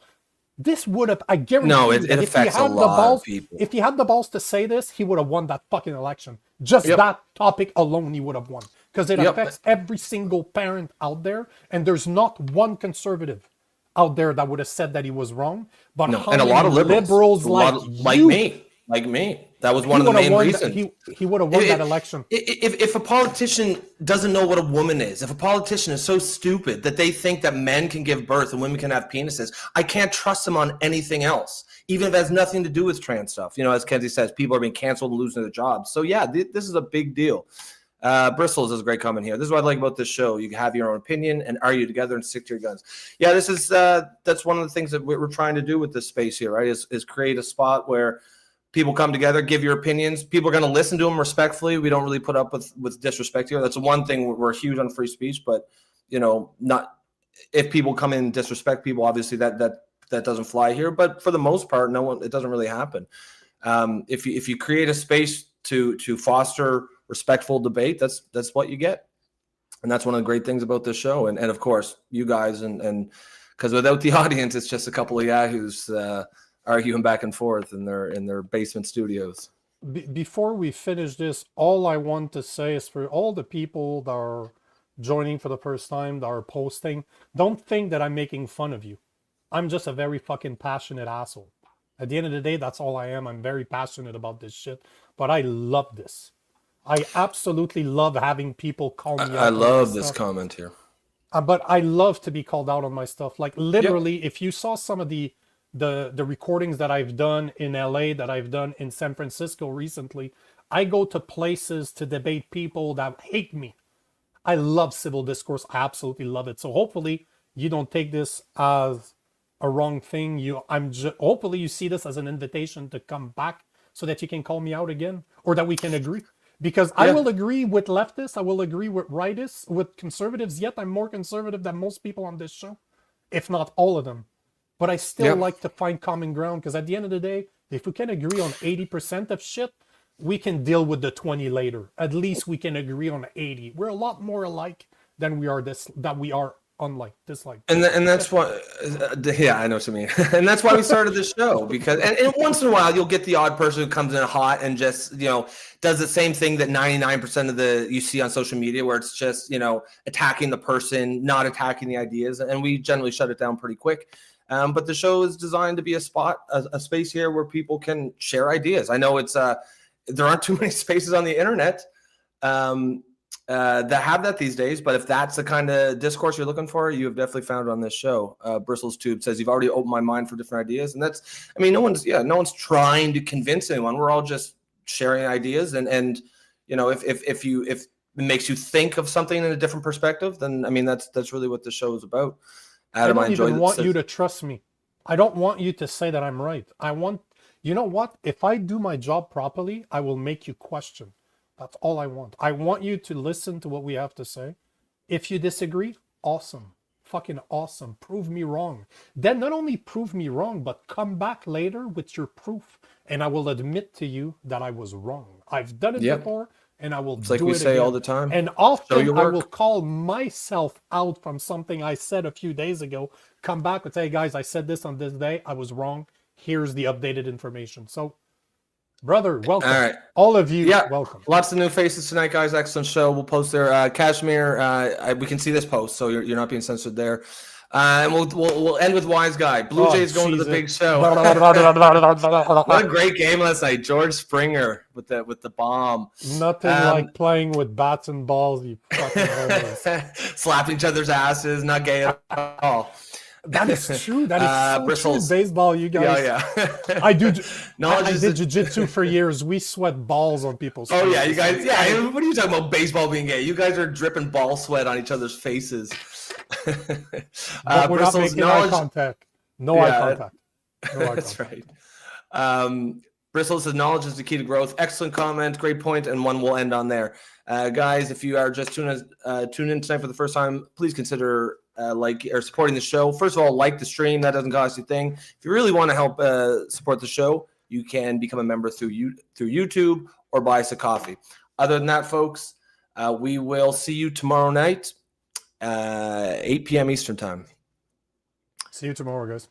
This would have, I guarantee you, it affects a lot of people. If he had the balls to say this, he would have won that fucking election. Just that topic alone, he would have won. Because it affects every single parent out there. And there's not one conservative out there that would have said that he was wrong. But and a lot of liberals like me. That was one of the main reasons. He would have won that election. If a politician doesn't know what a woman is, if a politician is so stupid that they think that men can give birth and women can have penises, I can't trust them on anything else, even if it has nothing to do with trans stuff. You know, as Kenzie says, people are being canceled and losing their jobs. So yeah, this is a big deal. Bristles has a great comment here. This is what I like about this show. You have your own opinion and argue together and stick to your guns. Yeah, this is that's one of the things that we're trying to do with this space here, right? Is create a spot where people come together, give your opinions. People are going to listen to them respectfully. We don't really put up with disrespect here. That's the one thing. We're huge on free speech, but you know, not if people come in and disrespect people. Obviously, that doesn't fly here. But for the most part, it doesn't really happen. If you create a space to foster respectful debate, that's what you get, and that's one of the great things about this show. And of course, you guys, and because without the audience, it's just a couple of yahoos arguing back and forth in their basement studios. Before we finish this, all I want to say is for all the people that are joining for the first time, that are posting, don't think that I'm making fun of you. I'm just a very fucking passionate asshole. At the end of the day, that's all I am. I'm very passionate about this shit, but I love this. I absolutely love having people call me out. I love this comment here. But I love to be called out on my stuff. Like literally, if you saw some of the recordings that I've done in LA, that I've done in San Francisco recently, I go to places to debate people that hate me. I love civil discourse. I absolutely love it. So hopefully you don't take this as a wrong thing. Hopefully you see this as an invitation to come back so that you can call me out again, or that we can agree. Because I will agree with leftists, I will agree with rightists, with conservatives, yet I'm more conservative than most people on this show, if not all of them. But I still like to find common ground, because at the end of the day, if we can agree on 80% of shit, we can deal with the 20 later. At least we can agree on 80. We're a lot more alike than we are unlike, dislike. And that's why, I know what you mean. And that's why we started this show, because, and once in a while, you'll get the odd person who comes in hot and just, does the same thing that 99% of you see on social media, where it's just, attacking the person, not attacking the ideas. And we generally shut it down pretty quick. But the show is designed to be a space here where people can share ideas. I know there aren't too many spaces on the internet that have that these days, but if that's the kind of discourse you're looking for, you have definitely found it on this show. Bristles Tube says, you've already opened my mind for different ideas. And no one's trying to convince anyone. We're all just sharing ideas and if it makes you think of something in a different perspective, then I mean that's really what the show is about. Adam, I don't even want this. you to trust me. I don't want you to say that I'm right. I want, you know what? If I do my job properly, I will make you question. That's all I want. I want you to listen to what we have to say. If you disagree, awesome. Fucking awesome. Prove me wrong. Then not only prove me wrong, but come back later with your proof. And I will admit to you that I was wrong. I've done it before, and I will It's do like we it say again. all the time. And often I will call myself out from something I said a few days ago. Come back and say, hey guys, I said this on this day. I was wrong. Here's the updated information. So, brother, welcome. All right. All of you, welcome. Lots of new faces tonight, guys. Excellent show. We'll post there. Kashmir, we can see this post, so you're not being censored there. And we'll end with Wise Guy. Blue Jays going to the big show. What a great game last night. George Springer with the bomb. Nothing like playing with bats and balls, you fucking homos. Slapping each other's asses, not gay at all. That is true. That is so bristles. true. Baseball, you guys. Yeah. I did jiu-jitsu for years. We sweat balls on people's faces. Oh, yeah, you guys. Yeah, what are you talking about baseball being gay? You guys are dripping ball sweat on each other's faces. But we're not making eye contact. No eye contact. No eye That's contact. right. Bristles says knowledge is the key to growth. Excellent comment. Great point, and one we'll end on there. Guys, if you are just tuning in tonight for the first time, please consider supporting the show. First of all, like the stream. That doesn't cost you a thing. If you really want to help support the show, you can become a member through YouTube or buy us a coffee. Other than that, folks, we will see you tomorrow night, 8 p.m. Eastern time. See you tomorrow, guys.